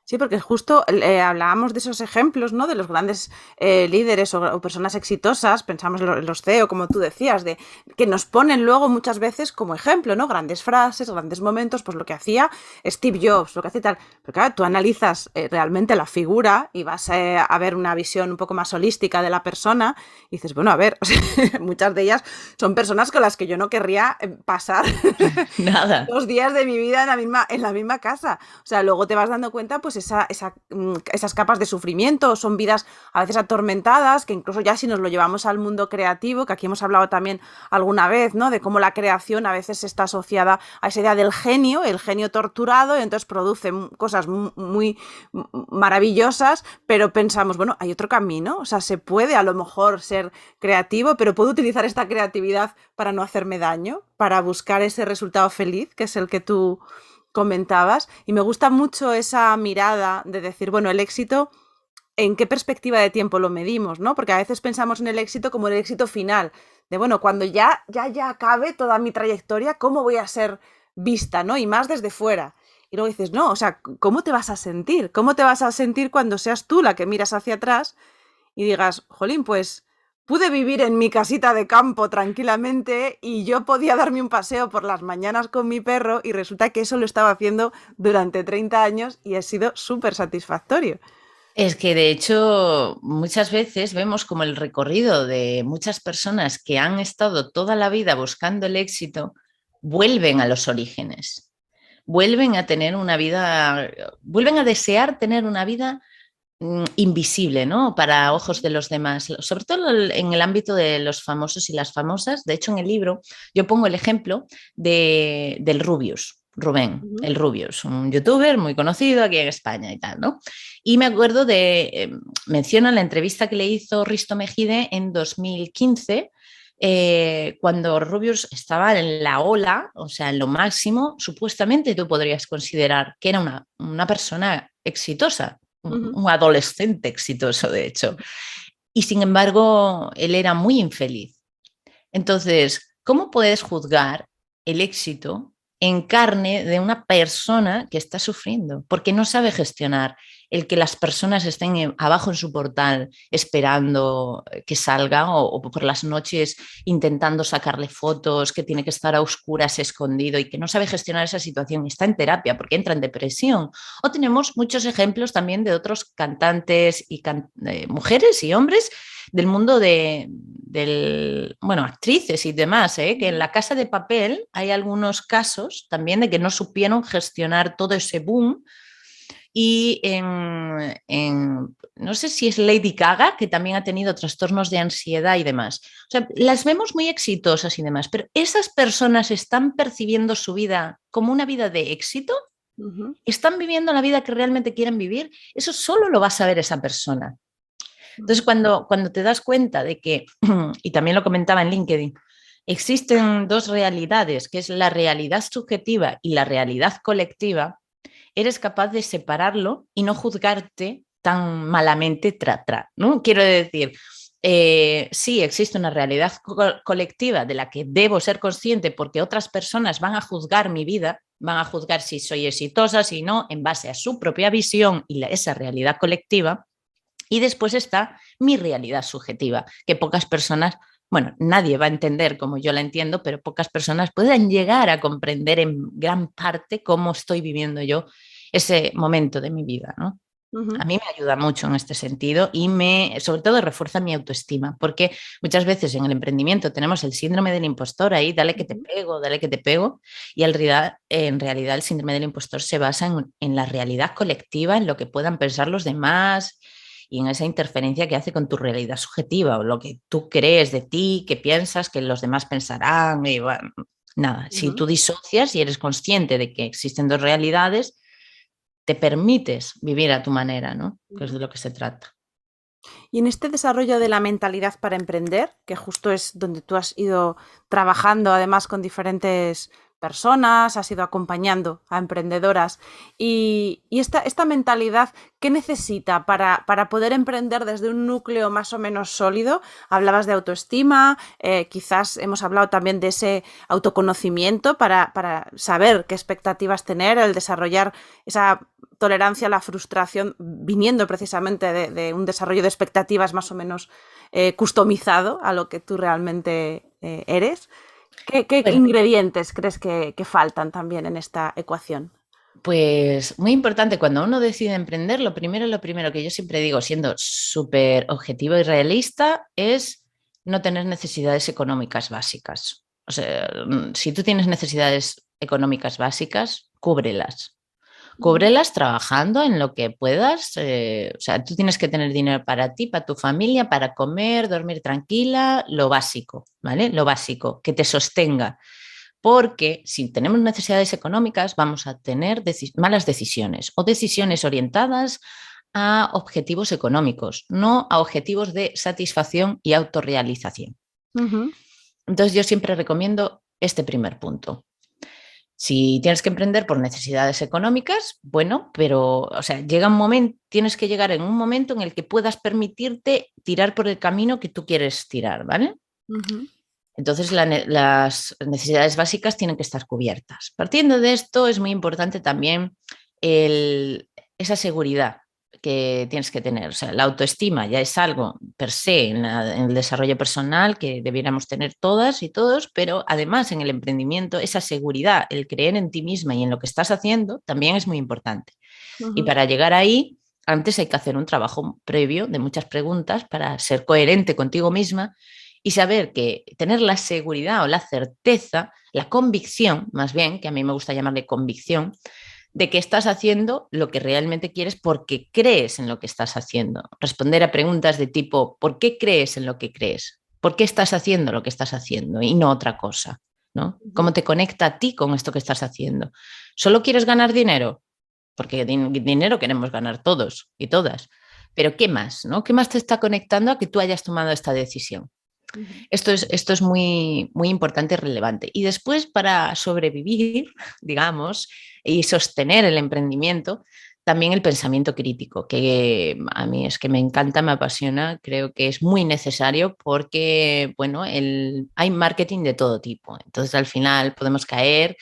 Sí, porque justo hablábamos de esos ejemplos, ¿no? De los grandes líderes o personas exitosas, pensamos en los CEO, como tú decías, de que nos ponen luego muchas veces como ejemplo, ¿no? Grandes frases, grandes momentos, pues lo que hacía Steve Jobs, lo que hace tal. Pero claro, tú analizas realmente la figura y vas a ver una visión un poco más holística de la persona y dices, bueno, a ver, o sea, muchas de ellas son personas con las que yo no querría pasar Nada. 2 días de mi vida en la misma casa. O sea, luego te vas dando cuenta, pues, esas capas de sufrimiento, son vidas a veces atormentadas, que incluso ya si nos lo llevamos al mundo creativo, que aquí hemos hablado también alguna vez, ¿no? De cómo la creación a veces está asociada a esa idea del genio, el genio torturado, y entonces produce cosas muy maravillosas, pero pensamos, bueno, hay otro camino, o sea, se puede a lo mejor ser creativo, pero puedo utilizar esta creatividad para no hacerme daño, para buscar ese resultado feliz, que es el que tú comentabas. Y me gusta mucho esa mirada de decir, bueno, el éxito, ¿en qué perspectiva de tiempo lo medimos? ¿No? Porque a veces pensamos en el éxito como el éxito final, de bueno, cuando ya acabe toda mi trayectoria, ¿cómo voy a ser vista? ¿No? Y más desde fuera. Y luego dices, no, o sea, ¿cómo te vas a sentir? ¿Cómo te vas a sentir cuando seas tú la que miras hacia atrás y digas, jolín, pues pude vivir en mi casita de campo tranquilamente y yo podía darme un paseo por las mañanas con mi perro y resulta que eso lo estaba haciendo durante 30 años y ha sido súper satisfactorio. Es que de hecho muchas veces vemos como el recorrido de muchas personas que han estado toda la vida buscando el éxito vuelven a los orígenes, vuelven a tener una vida, vuelven a desear tener una vida invisible, ¿no? Para ojos de los demás, sobre todo en el ámbito de los famosos y las famosas. De hecho, en el libro yo pongo el ejemplo del Rubius. Rubén, Ujú, el Rubius, un youtuber muy conocido aquí en España y tal, ¿no? Y me acuerdo menciona la entrevista que le hizo Risto Mejide en 2015, cuando Rubius estaba en la ola, o sea, en lo máximo, supuestamente tú podrías considerar que era una persona exitosa, ujú, un adolescente exitoso, de hecho. Y sin embargo, él era muy infeliz. Entonces, ¿cómo puedes juzgar el éxito en carne de una persona que está sufriendo? Porque no sabe gestionar el que las personas estén abajo en su portal esperando que salga o por las noches intentando sacarle fotos, que tiene que estar a oscuras escondido y que no sabe gestionar esa situación y está en terapia porque entra en depresión. O tenemos muchos ejemplos también de otros cantantes y mujeres y hombres del mundo bueno, actrices y demás, que en La Casa de Papel hay algunos casos también de que no supieron gestionar todo ese boom y no sé si es Lady Gaga, que también ha tenido trastornos de ansiedad y demás. O sea, las vemos muy exitosas y demás, pero ¿esas personas están percibiendo su vida como una vida de éxito? Ujú. ¿Están viviendo la vida que realmente quieren vivir? Eso solo lo va a saber esa persona. Entonces, cuando te das cuenta de que, y también lo comentaba en LinkedIn, existen dos realidades, que es la realidad subjetiva y la realidad colectiva, eres capaz de separarlo y no juzgarte tan malamente ¿no? Quiero decir, sí, existe una realidad colectiva de la que debo ser consciente porque otras personas van a juzgar mi vida, van a juzgar si soy exitosa, si no, en base a su propia visión y esa realidad colectiva. Y después está mi realidad subjetiva, que pocas personas, bueno, nadie va a entender como yo la entiendo, pero pocas personas pueden llegar a comprender en gran parte cómo estoy viviendo yo ese momento de mi vida, ¿no? Ujú. A mí me ayuda mucho en este sentido y sobre todo refuerza mi autoestima, porque muchas veces en el emprendimiento tenemos el síndrome del impostor ahí, dale que te pego, y en realidad el síndrome del impostor se basa en la realidad colectiva, en lo que puedan pensar los demás y en esa interferencia que hace con tu realidad subjetiva o lo que tú crees de ti, que piensas que los demás pensarán. Y bueno, nada, si Ujú. tú disocias y eres consciente de que existen dos realidades, te permites vivir a tu manera, ¿no? Que es Ujú. de lo que se trata. Y en este desarrollo de la mentalidad para emprender, que justo es donde tú has ido trabajando además con diferentes personas, has ido acompañando a emprendedoras, y esta mentalidad, ¿qué necesita para poder emprender desde un núcleo más o menos sólido? Hablabas de autoestima, quizás hemos hablado también de ese autoconocimiento para saber qué expectativas tener, el desarrollar esa tolerancia a la frustración viniendo precisamente de un desarrollo de expectativas más o menos customizado a lo que tú realmente eres. ¿Qué Pues, ingredientes crees que faltan también en esta ecuación? pues muy importante, cuando uno decide emprender, lo primero que yo siempre digo, siendo súper objetivo y realista, es no tener necesidades económicas básicas. O sea, si tú tienes necesidades económicas básicas, cúbrelas. Ujú. Cúbrelas trabajando en lo que puedas. O sea, tú tienes que tener dinero para ti, para tu familia, para comer, dormir tranquila, lo básico, ¿vale? Lo básico, que te sostenga. Porque si tenemos necesidades económicas, vamos a tener malas decisiones o decisiones orientadas a objetivos económicos, no a objetivos de satisfacción y autorrealización. Ujú. Entonces, yo siempre recomiendo este primer punto. Si tienes que emprender por necesidades económicas, bueno, pero, o sea, tienes que llegar en un momento en el que puedas permitirte tirar por el camino que tú quieres tirar, ¿vale? Ujú. Entonces, las necesidades básicas tienen que estar cubiertas. Partiendo de esto, es muy importante también esa seguridad que tienes que tener. O sea, la autoestima ya es algo per se en el desarrollo personal que debiéramos tener todas y todos, pero además en el emprendimiento, esa seguridad, el creer en ti misma y en lo que estás haciendo, también es muy importante. Y Ujú. para llegar ahí, antes hay que hacer un trabajo previo de muchas preguntas para ser coherente contigo misma y saber que tener la seguridad o la certeza, la convicción, más bien, que a mí me gusta llamarle convicción, de que estás haciendo lo que realmente quieres porque crees en lo que estás haciendo. Responder a preguntas de tipo, ¿por qué crees en lo que crees? ¿Por qué estás haciendo lo que estás haciendo y no otra cosa? ¿No? ¿Cómo Ujú. te conecta a ti con esto que estás haciendo? ¿Solo quieres ganar dinero? Porque dinero queremos ganar todos y todas. Pero ¿qué más? ¿No? ¿Qué más te está conectando a que tú hayas tomado esta decisión? Ujú. Esto es muy, muy importante y relevante. Y después, para sobrevivir, digamos, y sostener el emprendimiento, también el pensamiento crítico, que a mí es que me encanta, me apasiona, creo que es muy necesario porque, bueno, hay marketing de todo tipo. Entonces, al final podemos caer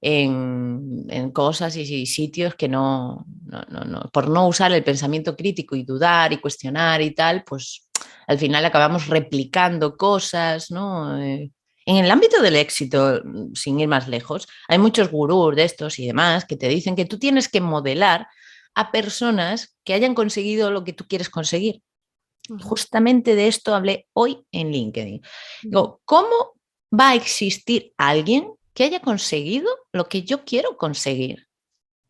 en cosas y sitios que por no usar el pensamiento crítico y dudar y cuestionar y tal, pues al final acabamos replicando cosas, ¿no? En el ámbito del éxito, sin ir más lejos, hay muchos gurús de estos y demás que te dicen que tú tienes que modelar a personas que hayan conseguido lo que tú quieres conseguir. Justamente de esto hablé hoy en LinkedIn. Digo, ¿cómo va a existir alguien que haya conseguido lo que yo quiero conseguir?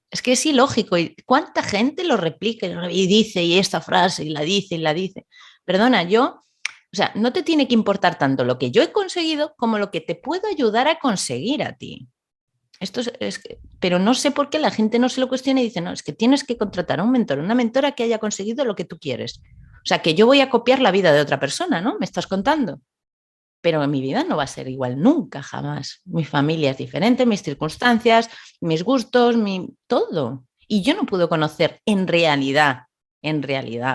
Es que es ilógico. ¿Y cuánta gente lo replica y dice y esta frase y la dice y la dice? Perdona, o sea, no te tiene que importar tanto lo que yo he conseguido como lo que te puedo ayudar a conseguir a ti. Pero no sé por qué la gente no se lo cuestiona y dice, no, es que tienes que contratar a un mentor, una mentora que haya conseguido lo que tú quieres. O sea, que yo voy a copiar la vida de otra persona, ¿no? Me estás contando. Pero mi vida no va a ser igual nunca, jamás. Mi familia es diferente, mis circunstancias, mis gustos, todo. Y yo no puedo conocer en realidad,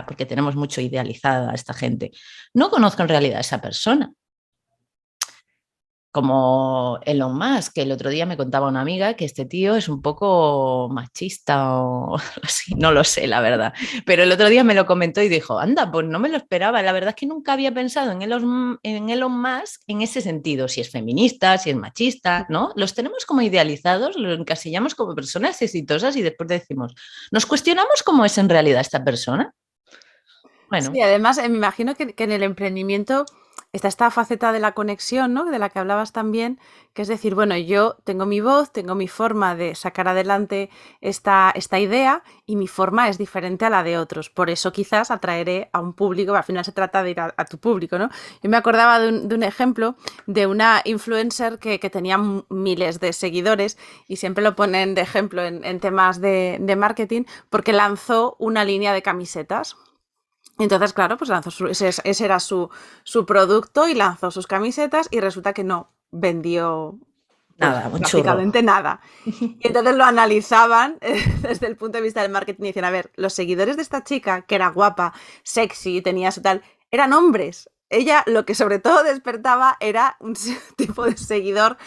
porque tenemos mucho idealizada a esta gente, no conozco en realidad a esa persona. Como Elon Musk, que el otro día me contaba una amiga que este tío es un poco machista o así, no lo sé, la verdad. Pero el otro día me lo comentó y dijo, anda, pues no me lo esperaba. La verdad es que nunca había pensado en Elon Musk en ese sentido, si es feminista, si es machista, ¿no? Los tenemos como idealizados, los encasillamos como personas exitosas y después decimos, ¿nos cuestionamos cómo es en realidad esta persona? Sí, Bueno. además me imagino que en el emprendimiento está esta faceta de la conexión, ¿no? De la que hablabas también, que es decir, bueno, yo tengo mi voz, tengo mi forma de sacar adelante esta idea y mi forma es diferente a la de otros. Por eso quizás atraeré a un público, al final se trata de ir a tu público, ¿no? Yo me acordaba de un ejemplo de una influencer que tenía miles de seguidores y siempre lo ponen de ejemplo en temas de marketing porque lanzó una línea de camisetas. Entonces, claro, pues ese era su producto y lanzó sus camisetas y resulta que no vendió pues Nada, un churro. prácticamente nada. Y entonces lo analizaban desde el punto de vista del marketing y decían, a ver, los seguidores de esta chica, que era guapa, sexy, tenía su tal, eran hombres. Ella lo que sobre todo despertaba era un tipo de seguidor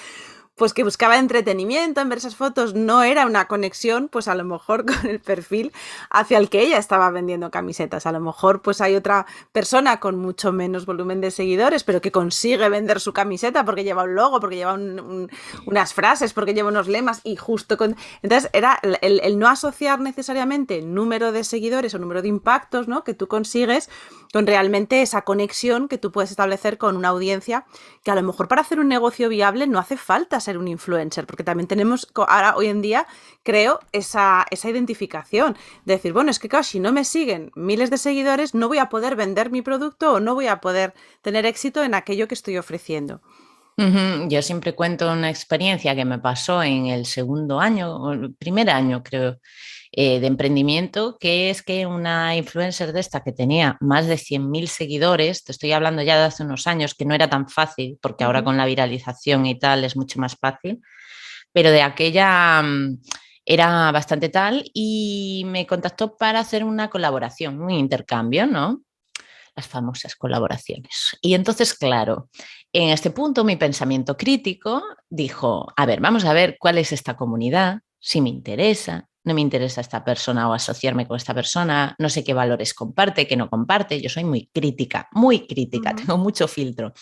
pues que buscaba entretenimiento en ver esas fotos, no era una conexión, pues a lo mejor con el perfil hacia el que ella estaba vendiendo camisetas. A lo mejor pues hay otra persona con mucho menos volumen de seguidores, pero que consigue vender su camiseta porque lleva un logo, porque lleva unas frases, porque lleva unos lemas y justo con... Entonces era el no asociar necesariamente número de seguidores o número de impactos, ¿no? Que tú consigues con realmente esa conexión que tú puedes establecer con una audiencia que a lo mejor para hacer un negocio viable no hace falta ser un influencer, porque también tenemos ahora, hoy en día, creo, esa identificación de decir, bueno, es que claro, si no me siguen miles de seguidores, no voy a poder vender mi producto o no voy a poder tener éxito en aquello que estoy ofreciendo. Yo siempre cuento una experiencia que me pasó en el segundo año, o el primer año creo, de emprendimiento, que es que una influencer de esta que tenía más de 100.000 seguidores, te estoy hablando ya de hace unos años, que no era tan fácil, porque ahora con la viralización y tal es mucho más fácil, pero de aquella era bastante tal y me contactó para hacer una colaboración, un intercambio, ¿no? Las famosas colaboraciones. Y entonces, claro, en este punto mi pensamiento crítico dijo, a ver, vamos a ver cuál es esta comunidad, si me interesa, no me interesa esta persona o asociarme con esta persona, no sé qué valores comparte, qué no comparte, yo soy muy crítica, tengo mucho filtro.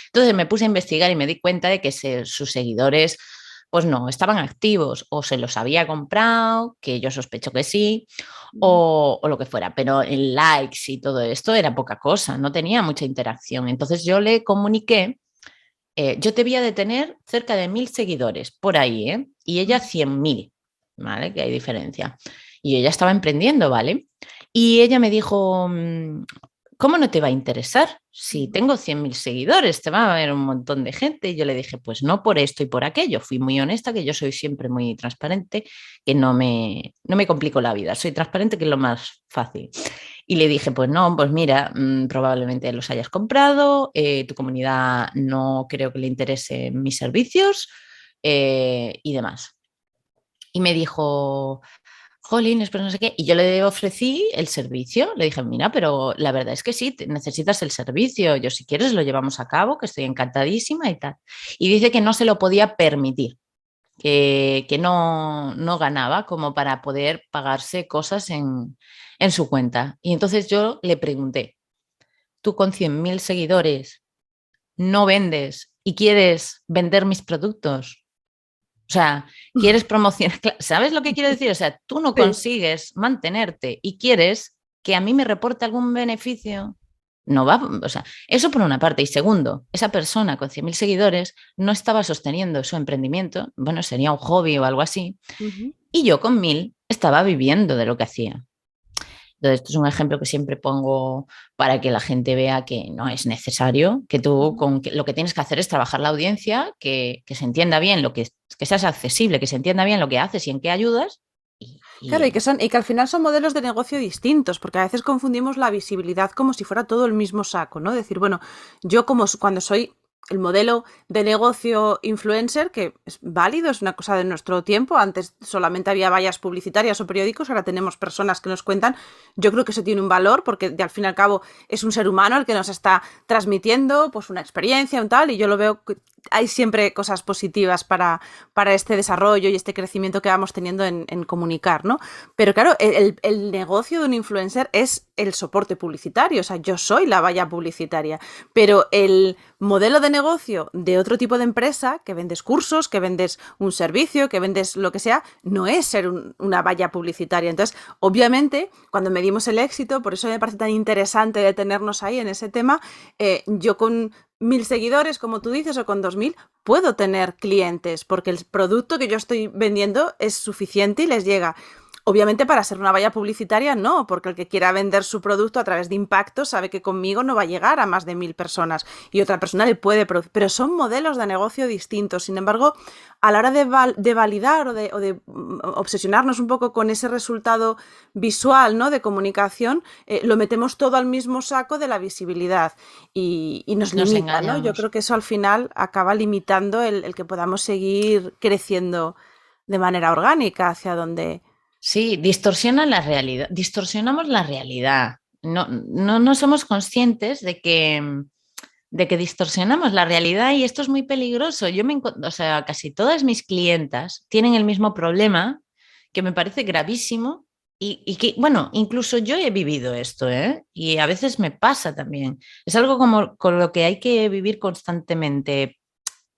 Entonces me puse a investigar y me di cuenta de que sus seguidores pues no, estaban activos o se los había comprado, que yo sospecho que sí, o lo que fuera, pero en likes y todo esto era poca cosa, no tenía mucha interacción. Entonces yo le comuniqué, yo te voy a detener cerca de 1.000 seguidores, por ahí, ¿eh? Y ella 100.000, ¿vale? Que hay diferencia. Y ella estaba emprendiendo, ¿vale? Y ella me dijo, ¿cómo no te va a interesar? Si tengo 100.000 seguidores, te va a ver un montón de gente. Y yo le dije, pues no por esto y por aquello. Fui muy honesta, que yo soy siempre muy transparente, que no me complico la vida. Soy transparente, que es lo más fácil. Y le dije, pues no, pues mira, probablemente los hayas comprado, tu comunidad no creo que le interese mis servicios y demás. Y me dijo, jolín, pero no sé qué. Y yo le ofrecí el servicio. Le dije, mira, pero la verdad es que sí, necesitas el servicio. Yo, si quieres, lo llevamos a cabo, que estoy encantadísima y tal. Y dice que no se lo podía permitir. que no ganaba como para poder pagarse cosas en su cuenta. Y entonces yo le pregunté, ¿tú con 100.000 seguidores no vendes y quieres vender mis productos? O sea, quieres promocionar, ¿sabes lo que quiero decir? O sea, tú no Sí. consigues mantenerte y quieres que a mí me reporte algún beneficio. No va, o sea, eso por una parte. Y segundo, esa persona con 100.000 seguidores no estaba sosteniendo su emprendimiento, bueno, sería un hobby o algo así, Ujú. y yo con 1.000 estaba viviendo de lo que hacía. Entonces, esto es un ejemplo que siempre pongo para que la gente vea que no es necesario, que tú Ujú. lo que tienes que hacer es trabajar la audiencia, que se entienda bien que seas accesible, que se entienda bien lo que haces y en qué ayudas. Claro, Y y que al final son modelos de negocio distintos, porque a veces confundimos la visibilidad como si fuera todo el mismo saco, ¿no? Decir, bueno, yo como cuando soy el modelo de negocio influencer, que es válido, es una cosa de nuestro tiempo. Antes solamente había vallas publicitarias o periódicos, ahora tenemos personas que nos cuentan. Yo creo que eso tiene un valor, porque al fin y al cabo es un ser humano el que nos está transmitiendo pues una experiencia, un tal, y yo lo veo que hay siempre cosas positivas para este desarrollo y este crecimiento que vamos teniendo en comunicar, ¿no? Pero claro, el negocio de un influencer es el soporte publicitario, o sea, yo soy la valla publicitaria, pero el modelo de negocio de otro tipo de empresa, que vendes cursos, que vendes un servicio, que vendes lo que sea, no es ser una valla publicitaria. Entonces, obviamente, cuando medimos el éxito, por eso me parece tan interesante detenernos ahí en ese tema, yo con 1.000 seguidores, como tú dices, o con 2.000, puedo tener clientes porque el producto que yo estoy vendiendo es suficiente y les llega. Obviamente para ser una valla publicitaria no, porque el que quiera vender su producto a través de impacto sabe que conmigo no va a llegar a más de 1.000 personas y otra persona le puede producir. Pero son modelos de negocio distintos. Sin embargo, a la hora de validar o de obsesionarnos un poco con ese resultado visual, ¿no? De comunicación, lo metemos todo al mismo saco de la visibilidad y nos nos limita, ¿no? Yo engañamos. creo que eso al final acaba limitando el que podamos seguir creciendo de manera orgánica hacia donde... Sí, distorsionamos la realidad. No somos conscientes de que distorsionamos la realidad y esto es muy peligroso. O sea, casi todas mis clientas tienen el mismo problema que me parece gravísimo y que, bueno, incluso yo he vivido esto, ¿eh? Y a veces me pasa también. Es algo como con lo que hay que vivir constantemente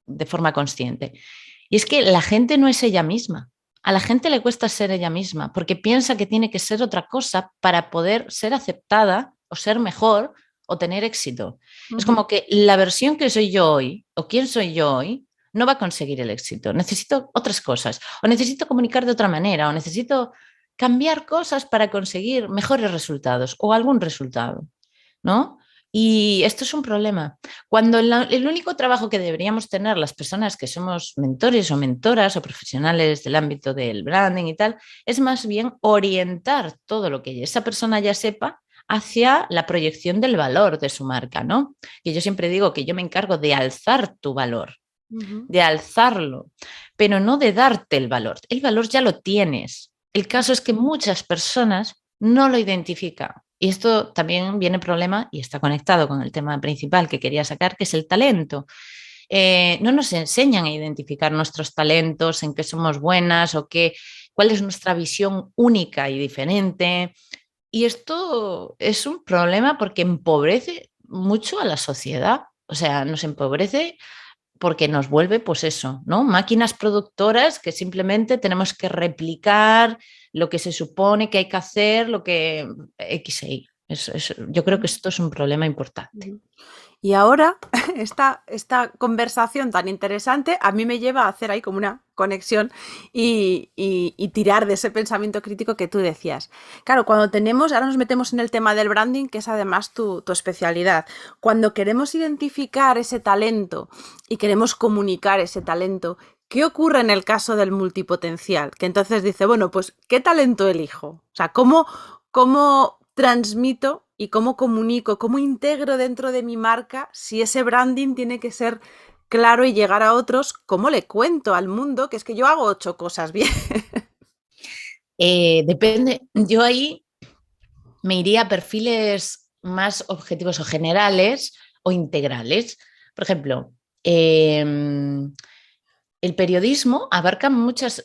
de forma consciente. Y es que la gente no es ella misma. A la gente le cuesta ser ella misma porque piensa que tiene que ser otra cosa para poder ser aceptada o ser mejor o tener éxito. Es Ujú. como que la versión que soy yo hoy o quién soy yo hoy no va a conseguir el éxito. Necesito otras cosas o necesito comunicar de otra manera o necesito cambiar cosas para conseguir mejores resultados o algún resultado, ¿no? Y esto es un problema. Cuando el único trabajo que deberíamos tener las personas que somos mentores o mentoras o profesionales del ámbito del branding y tal, es más bien orientar todo lo que esa persona ya sepa hacia la proyección del valor de su marca, ¿no? Y yo siempre digo que yo me encargo de alzar tu valor, Ujú. de alzarlo, pero no de darte el valor. El valor ya lo tienes. El caso es que muchas personas no lo identifican. Y esto también viene problema y está conectado con el tema principal que quería sacar, que es el talento. No nos enseñan a identificar nuestros talentos, en qué somos buenas o cuál es nuestra visión única y diferente. Y esto es un problema porque empobrece mucho a la sociedad. O sea, nos empobrece porque nos vuelve, pues eso, ¿no? Máquinas productoras que simplemente tenemos que replicar lo que se supone que hay que hacer, lo que X e Y. Yo creo que esto es un problema importante. Ujú. Y ahora, esta conversación tan interesante a mí me lleva a hacer ahí como una conexión y tirar de ese pensamiento crítico que tú decías. Claro, cuando tenemos, ahora nos metemos en el tema del branding, que es además tu especialidad. Cuando queremos identificar ese talento y queremos comunicar ese talento, ¿qué ocurre en el caso del multipotencial? Que entonces dice, bueno, pues, ¿qué talento elijo? O sea, ¿cómo transmito y cómo comunico, cómo integro dentro de mi marca si ese branding tiene que ser claro y llegar a otros? ¿Cómo le cuento al mundo que es que yo hago 8 cosas bien? Depende, yo ahí me iría a perfiles más objetivos o generales o integrales. Por ejemplo, El periodismo abarca muchos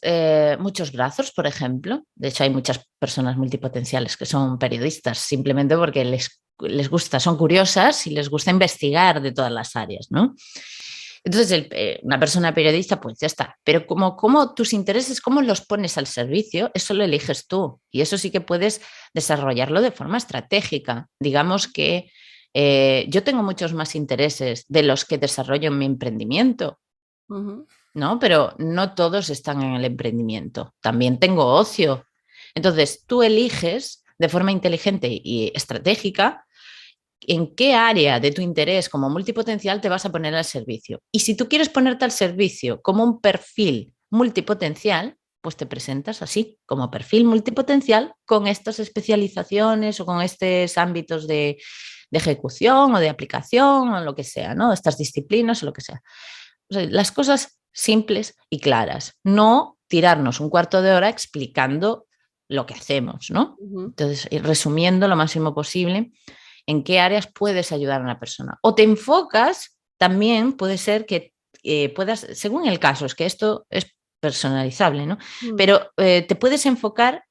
brazos, por ejemplo. De hecho, hay muchas personas multipotenciales que son periodistas simplemente porque les gusta, son curiosas y les gusta investigar de todas las áreas, ¿no? Entonces, una persona periodista, pues ya está. Pero como tus intereses, cómo los pones al servicio, eso lo eliges tú. Y eso sí que puedes desarrollarlo de forma estratégica. Digamos que yo tengo muchos más intereses de los que desarrollo en mi emprendimiento. Ujú. ¿No? Pero no todos están en el emprendimiento. También tengo ocio. Entonces, tú eliges de forma inteligente y estratégica en qué área de tu interés como multipotencial te vas a poner al servicio. Y si tú quieres ponerte al servicio como un perfil multipotencial, pues te presentas así, como perfil multipotencial, con estas especializaciones o con estos ámbitos de ejecución o de aplicación o lo que sea, ¿no? Estas disciplinas o lo que sea. O sea, las cosas simples y claras, no tirarnos un cuarto de hora explicando lo que hacemos, ¿no? Ujú. Entonces, ir resumiendo lo máximo posible en qué áreas puedes ayudar a una persona. O te enfocas, también puede ser que puedas, según el caso, es que esto es personalizable, ¿no? Mm. Pero te puedes enfocar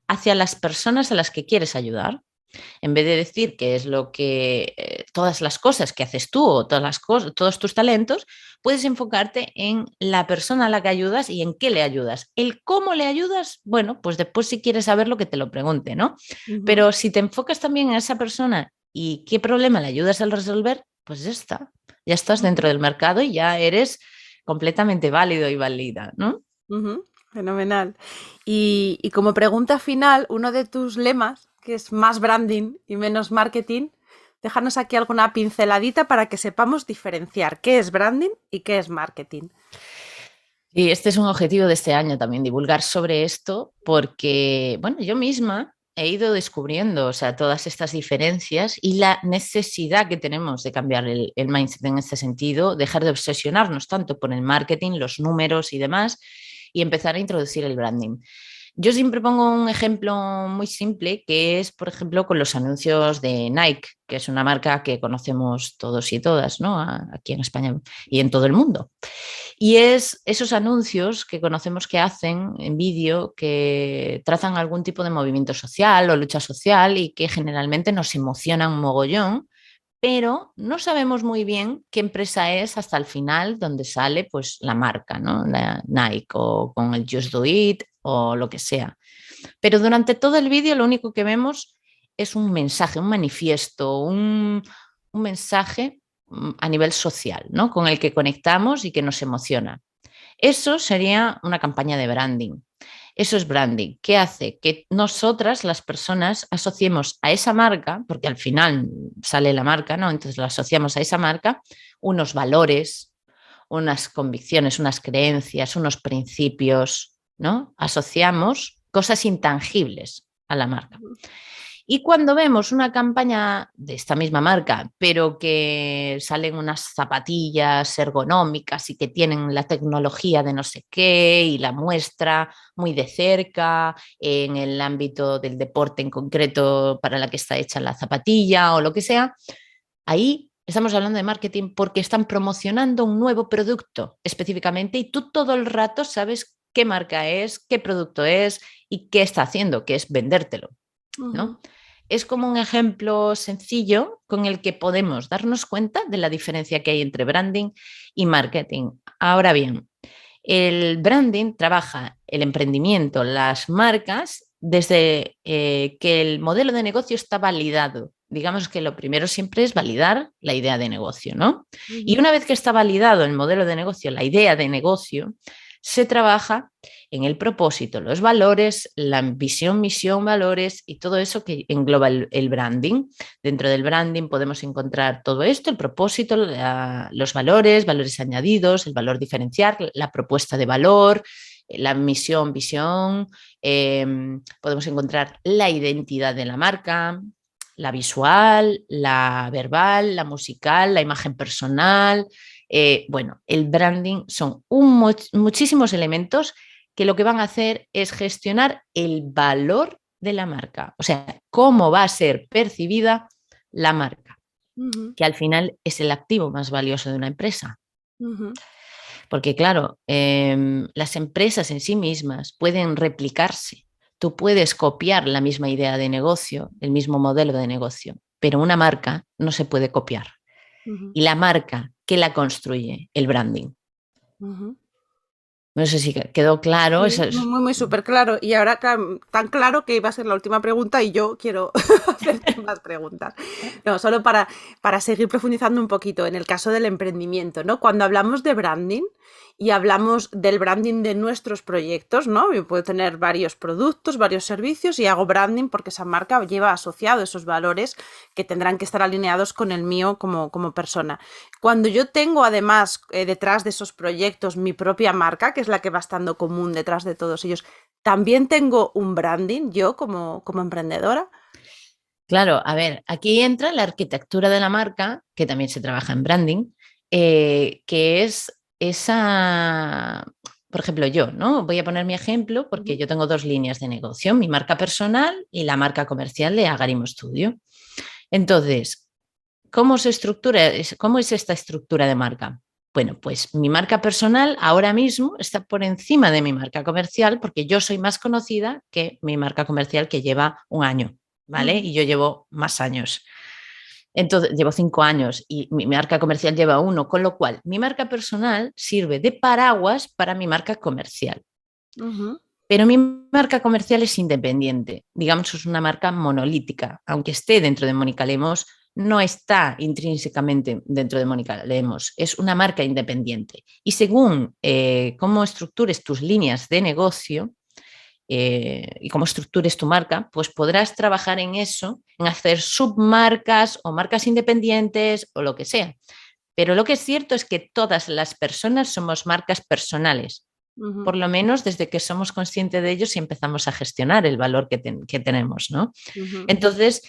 hacia las personas a las que quieres ayudar. En vez de decir que es lo que todas las cosas que haces tú o todas las cosas, todos tus talentos, puedes enfocarte en la persona a la que ayudas y en qué le ayudas. El cómo le ayudas, bueno, pues después si quieres saberlo que te lo pregunte, ¿no? Ujú. Pero si te enfocas también en esa persona y qué problema le ayudas a resolver, pues ya está. Ya estás dentro Ujú. del mercado y ya eres completamente válido y válida, ¿no? Ujú. Fenomenal. Y como pregunta final, uno de tus lemas, que es más branding y menos marketing, déjanos aquí alguna pinceladita para que sepamos diferenciar qué es branding y qué es marketing. Y este es un objetivo de este año también, divulgar sobre esto, porque, bueno, yo misma he ido descubriendo, o sea, todas estas diferencias y la necesidad que tenemos de cambiar el mindset en este sentido, dejar de obsesionarnos tanto por el marketing, los números y demás, y empezar a introducir el branding. Yo siempre pongo un ejemplo muy simple, que es, por ejemplo, con los anuncios de Nike, que es una marca que conocemos todos y todas, ¿no? Aquí en España y en todo el mundo. Y es esos anuncios que conocemos que hacen en vídeo que trazan algún tipo de movimiento social o lucha social y que generalmente nos emocionan un mogollón, pero no sabemos muy bien qué empresa es hasta el final donde sale pues la marca, ¿no? La Nike o con el Just Do It o lo que sea. Pero durante todo el vídeo lo único que vemos es un mensaje, un manifiesto, un mensaje a nivel social, ¿no? Con el que conectamos y que nos emociona. Eso sería una campaña de branding. Eso es branding. ¿Qué hace? Que nosotras, las personas, asociemos a esa marca, porque al final sale la marca, ¿no? Entonces la asociamos a esa marca, unos valores, unas convicciones, unas creencias, unos principios, ¿no? Asociamos cosas intangibles a la marca. Y cuando vemos una campaña de esta misma marca, pero que salen unas zapatillas ergonómicas y que tienen la tecnología de no sé qué y la muestra muy de cerca en el ámbito del deporte en concreto para la que está hecha la zapatilla o lo que sea, ahí estamos hablando de marketing porque están promocionando un nuevo producto específicamente y tú todo el rato sabes qué marca es, qué producto es y qué está haciendo, que es vendértelo, Ujú. ¿no? Es como un ejemplo sencillo con el que podemos darnos cuenta de la diferencia que hay entre branding y marketing. Ahora bien, el branding trabaja el emprendimiento, las marcas, desde que el modelo de negocio está validado. Digamos que lo primero siempre es validar la idea de negocio, ¿no? Y Ujú. una vez que está validado el modelo de negocio, la idea de negocio, se trabaja en el propósito, los valores, la visión, misión, valores y todo eso que engloba el branding. Dentro del branding podemos encontrar todo esto, el propósito, los valores, valores añadidos, el valor diferencial, la propuesta de valor, la misión, visión, podemos encontrar la identidad de la marca, la visual, la verbal, la musical, la imagen personal. Bueno, el branding son muchísimos elementos que lo que van a hacer es gestionar el valor de la marca, o sea, cómo va a ser percibida la marca, Ujú. que al final es el activo más valioso de una empresa. Ujú. Porque claro, las empresas en sí mismas pueden replicarse. Tú puedes copiar la misma idea de negocio, el mismo modelo de negocio, pero una marca no se puede copiar. Ujú, Y la marca, ¿qué la construye? El branding. ujú. No sé si quedó claro. Sí, muy, muy súper claro. Y ahora tan claro que iba a ser la última pregunta y yo quiero hacerte más preguntas. No, solo para seguir profundizando un poquito en el caso del emprendimiento, ¿no? Cuando hablamos de branding y hablamos del branding de nuestros proyectos, ¿no? Yo puedo tener varios productos, varios servicios y hago branding porque esa marca lleva asociado esos valores que tendrán que estar alineados con el mío como persona. Cuando yo tengo además detrás de esos proyectos mi propia marca, que es la que va estando común detrás de todos ellos, también tengo un branding yo como emprendedora. Claro, a ver, aquí entra la arquitectura de la marca, que también se trabaja en branding, que es esa, por ejemplo, yo, ¿no? Voy a poner mi ejemplo porque Ujú, yo tengo dos líneas de negocio, mi marca personal y la marca comercial de Agarimo Studio. Entonces, ¿cómo se estructura? ¿Cómo es esta estructura de marca? Bueno, pues mi marca personal ahora mismo está por encima de mi marca comercial porque yo soy más conocida que mi marca comercial que lleva un año, ¿vale? ujú, Y yo llevo más años. Entonces, llevo 5 años y mi marca comercial lleva uno, con lo cual mi marca personal sirve de paraguas para mi marca comercial. ujú, Pero mi marca comercial es independiente, digamos, es una marca monolítica, aunque esté dentro de Mónica Lemos, no está intrínsecamente dentro de Mónica Lemos, es una marca independiente. Y según cómo estructures tus líneas de negocio y cómo estructures tu marca, pues podrás trabajar en eso, en hacer submarcas o marcas independientes o lo que sea. Pero lo que es cierto es que todas las personas somos marcas personales, ujú, por lo menos desde que somos conscientes de ellos y empezamos a gestionar el valor que tenemos, ¿no? ujú, Entonces,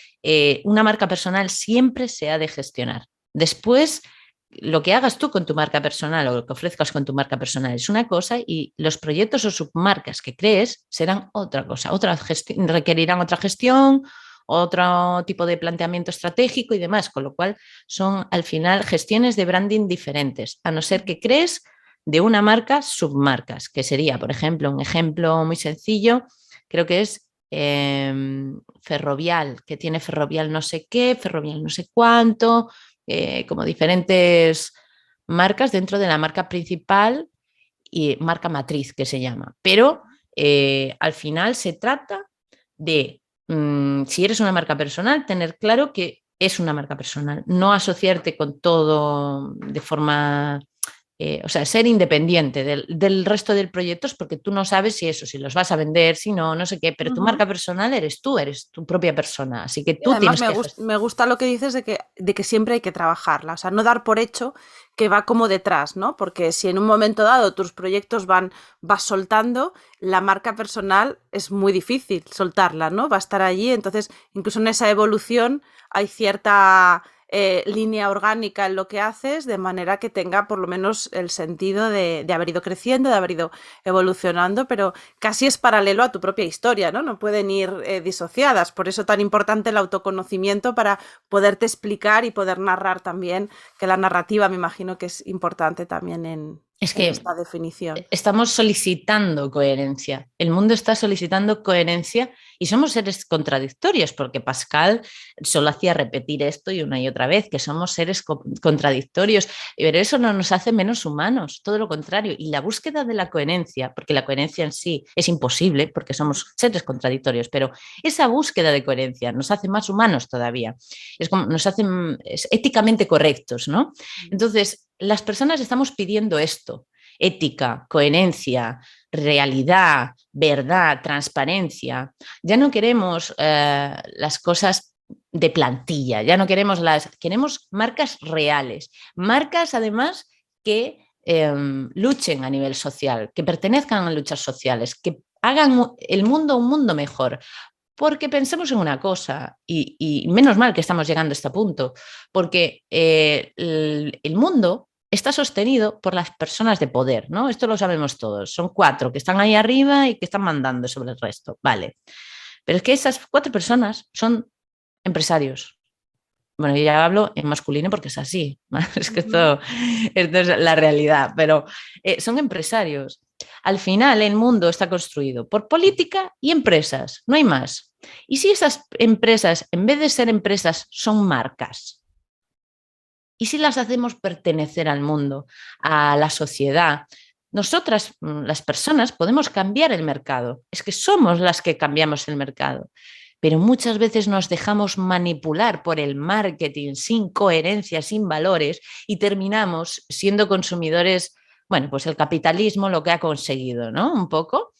una marca personal siempre se ha de gestionar. Después, lo que hagas tú con tu marca personal o lo que ofrezcas con tu marca personal es una cosa y los proyectos o submarcas que crees serán otra cosa, requerirán otra gestión, otro tipo de planteamiento estratégico y demás, con lo cual son al final gestiones de branding diferentes, a no ser que crees de una marca submarcas, que sería, por ejemplo, un ejemplo muy sencillo, creo que es Ferrovial, que tiene Ferrovial no sé qué, Ferrovial no sé cuánto, como diferentes marcas dentro de la marca principal y marca matriz que se llama. Pero al final se trata de, si eres una marca personal, tener claro que es una marca personal, no asociarte con todo de forma o sea, ser independiente del resto de proyectos porque tú no sabes si eso, si los vas a vender, si no, no sé qué, pero tu ujú. marca personal eres tu propia persona, así que Y tú además tienes que me gusta lo que dices de que siempre hay que trabajarla, o sea, no dar por hecho que va como detrás, ¿no? Porque si en un momento dado tus proyectos vas soltando, la marca personal es muy difícil soltarla, ¿no? Va a estar allí, entonces incluso en esa evolución hay cierta línea orgánica en lo que haces, de manera que tenga por lo menos el sentido de haber ido creciendo, de haber ido evolucionando, pero casi es paralelo a tu propia historia, ¿no? No pueden ir disociadas. Por eso tan importante el autoconocimiento para poderte explicar y poder narrar también, que la narrativa me imagino que es importante también Es en que esta definición. estamos solicitando coherencia. El mundo está solicitando coherencia y somos seres contradictorios, porque Pascal solo hacía repetir esto y otra vez, que somos seres contradictorios. Pero eso no nos hace menos humanos, todo lo contrario. Y la búsqueda de la coherencia, porque la coherencia en sí es imposible, porque somos seres contradictorios, pero esa búsqueda de coherencia nos hace más humanos todavía. Es como nos hace éticamente correctos, ¿no? Entonces, las personas estamos pidiendo esto: ética, coherencia, realidad, verdad, transparencia. Ya no queremos las cosas de plantilla, ya no queremos queremos marcas reales, marcas además que luchen a nivel social, que pertenezcan a luchas sociales, que hagan el mundo un mundo mejor. Porque pensemos en una cosa, y menos mal que estamos llegando a este punto, porque el mundo está sostenido por las personas de poder, ¿no? Esto lo sabemos todos. Son cuatro que están ahí arriba y que están mandando sobre el resto, vale. Pero es que esas cuatro personas son empresarios, Bueno, yo ya hablo en masculino porque es así, es que esto es la realidad, pero son empresarios. Al final el mundo está construido por política y empresas, no hay más. Y si esas empresas, en vez de ser empresas, son marcas, y si las hacemos pertenecer al mundo, a la sociedad, nosotras, las personas, podemos cambiar el mercado. Es que somos las que cambiamos el mercado. Pero muchas veces nos dejamos manipular por el marketing sin coherencia, sin valores, y terminamos siendo consumidores, bueno, pues el capitalismo lo que ha conseguido, ¿no? Un poco.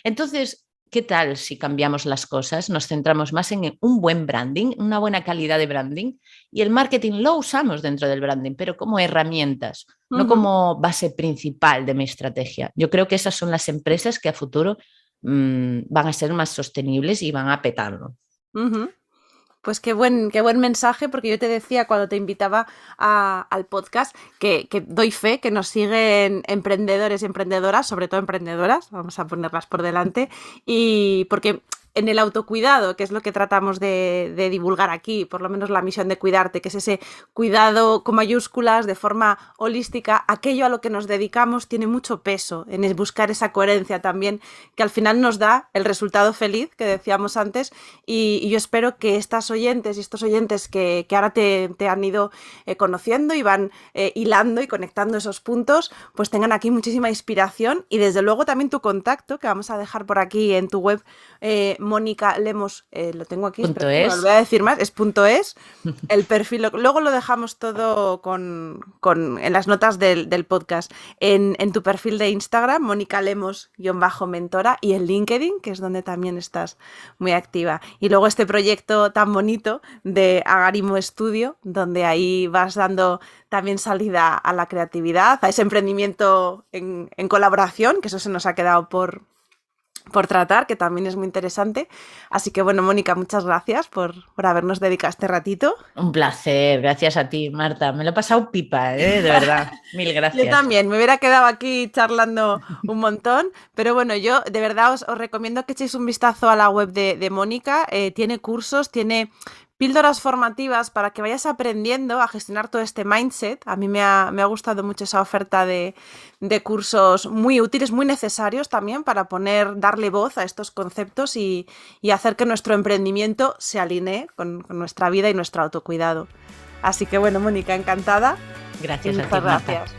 Entonces, ¿qué tal si cambiamos las cosas? Nos centramos más en un buen branding, una buena calidad de branding, y el marketing lo usamos dentro del branding, pero como herramientas, no como base principal de mi estrategia. Yo creo que esas son las empresas que a futuro van a ser más sostenibles y van a petarlo. Pues qué buen mensaje, porque yo te decía cuando te invitaba al podcast que doy fe que nos siguen emprendedores y emprendedoras, sobre todo emprendedoras, vamos a ponerlas por delante, y porque en el autocuidado, que es lo que tratamos de divulgar aquí, por lo menos la misión de Cuidarte, que es ese cuidado con mayúsculas, de forma holística, aquello a lo que nos dedicamos tiene mucho peso en buscar esa coherencia también, que al final nos da el resultado feliz que decíamos antes, y yo espero que estas oyentes y estos oyentes que ahora te han ido conociendo y van hilando y conectando esos puntos, pues tengan aquí muchísima inspiración, y desde luego también tu contacto, que vamos a dejar por aquí en tu web, Mónica Lemos, lo tengo aquí, Punto espera, es. no lo voy a decir más, es .es, el perfil, luego lo dejamos todo en las notas del podcast, en tu perfil de Instagram, Mónica Lemos-mentora, y en LinkedIn, que es donde también estás muy activa. Y luego este proyecto tan bonito de Agarimo Studio, donde ahí vas dando también salida a la creatividad, a ese emprendimiento en colaboración, que eso se nos ha quedado por tratar, que también es muy interesante. Así que bueno, Mónica, muchas gracias por habernos dedicado este ratito. Un placer, gracias a ti, Marta. Me lo he pasado pipa, de verdad. Mil gracias. Yo también, me hubiera quedado aquí charlando un montón, pero bueno, yo de verdad os recomiendo que echéis un vistazo a la web de Mónica. Tiene cursos, tiene píldoras formativas para que vayas aprendiendo a gestionar todo este mindset. A mí me ha gustado mucho esa oferta de cursos muy útiles, muy necesarios también para darle voz a estos conceptos y hacer que nuestro emprendimiento se alinee con nuestra vida y nuestro autocuidado. Así que bueno, Mónica, encantada. Gracias a ti, Muchas Marta. Gracias.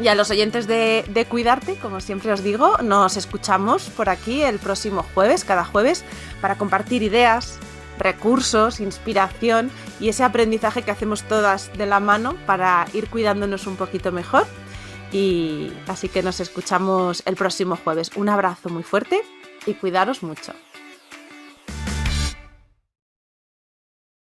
Y a los oyentes de Cuidarte, como siempre os digo, nos escuchamos por aquí el próximo jueves, cada jueves, para compartir ideas, recursos, inspiración y ese aprendizaje que hacemos todas de la mano para ir cuidándonos un poquito mejor. Y así que nos escuchamos el próximo jueves. Un abrazo muy fuerte y cuidaros mucho.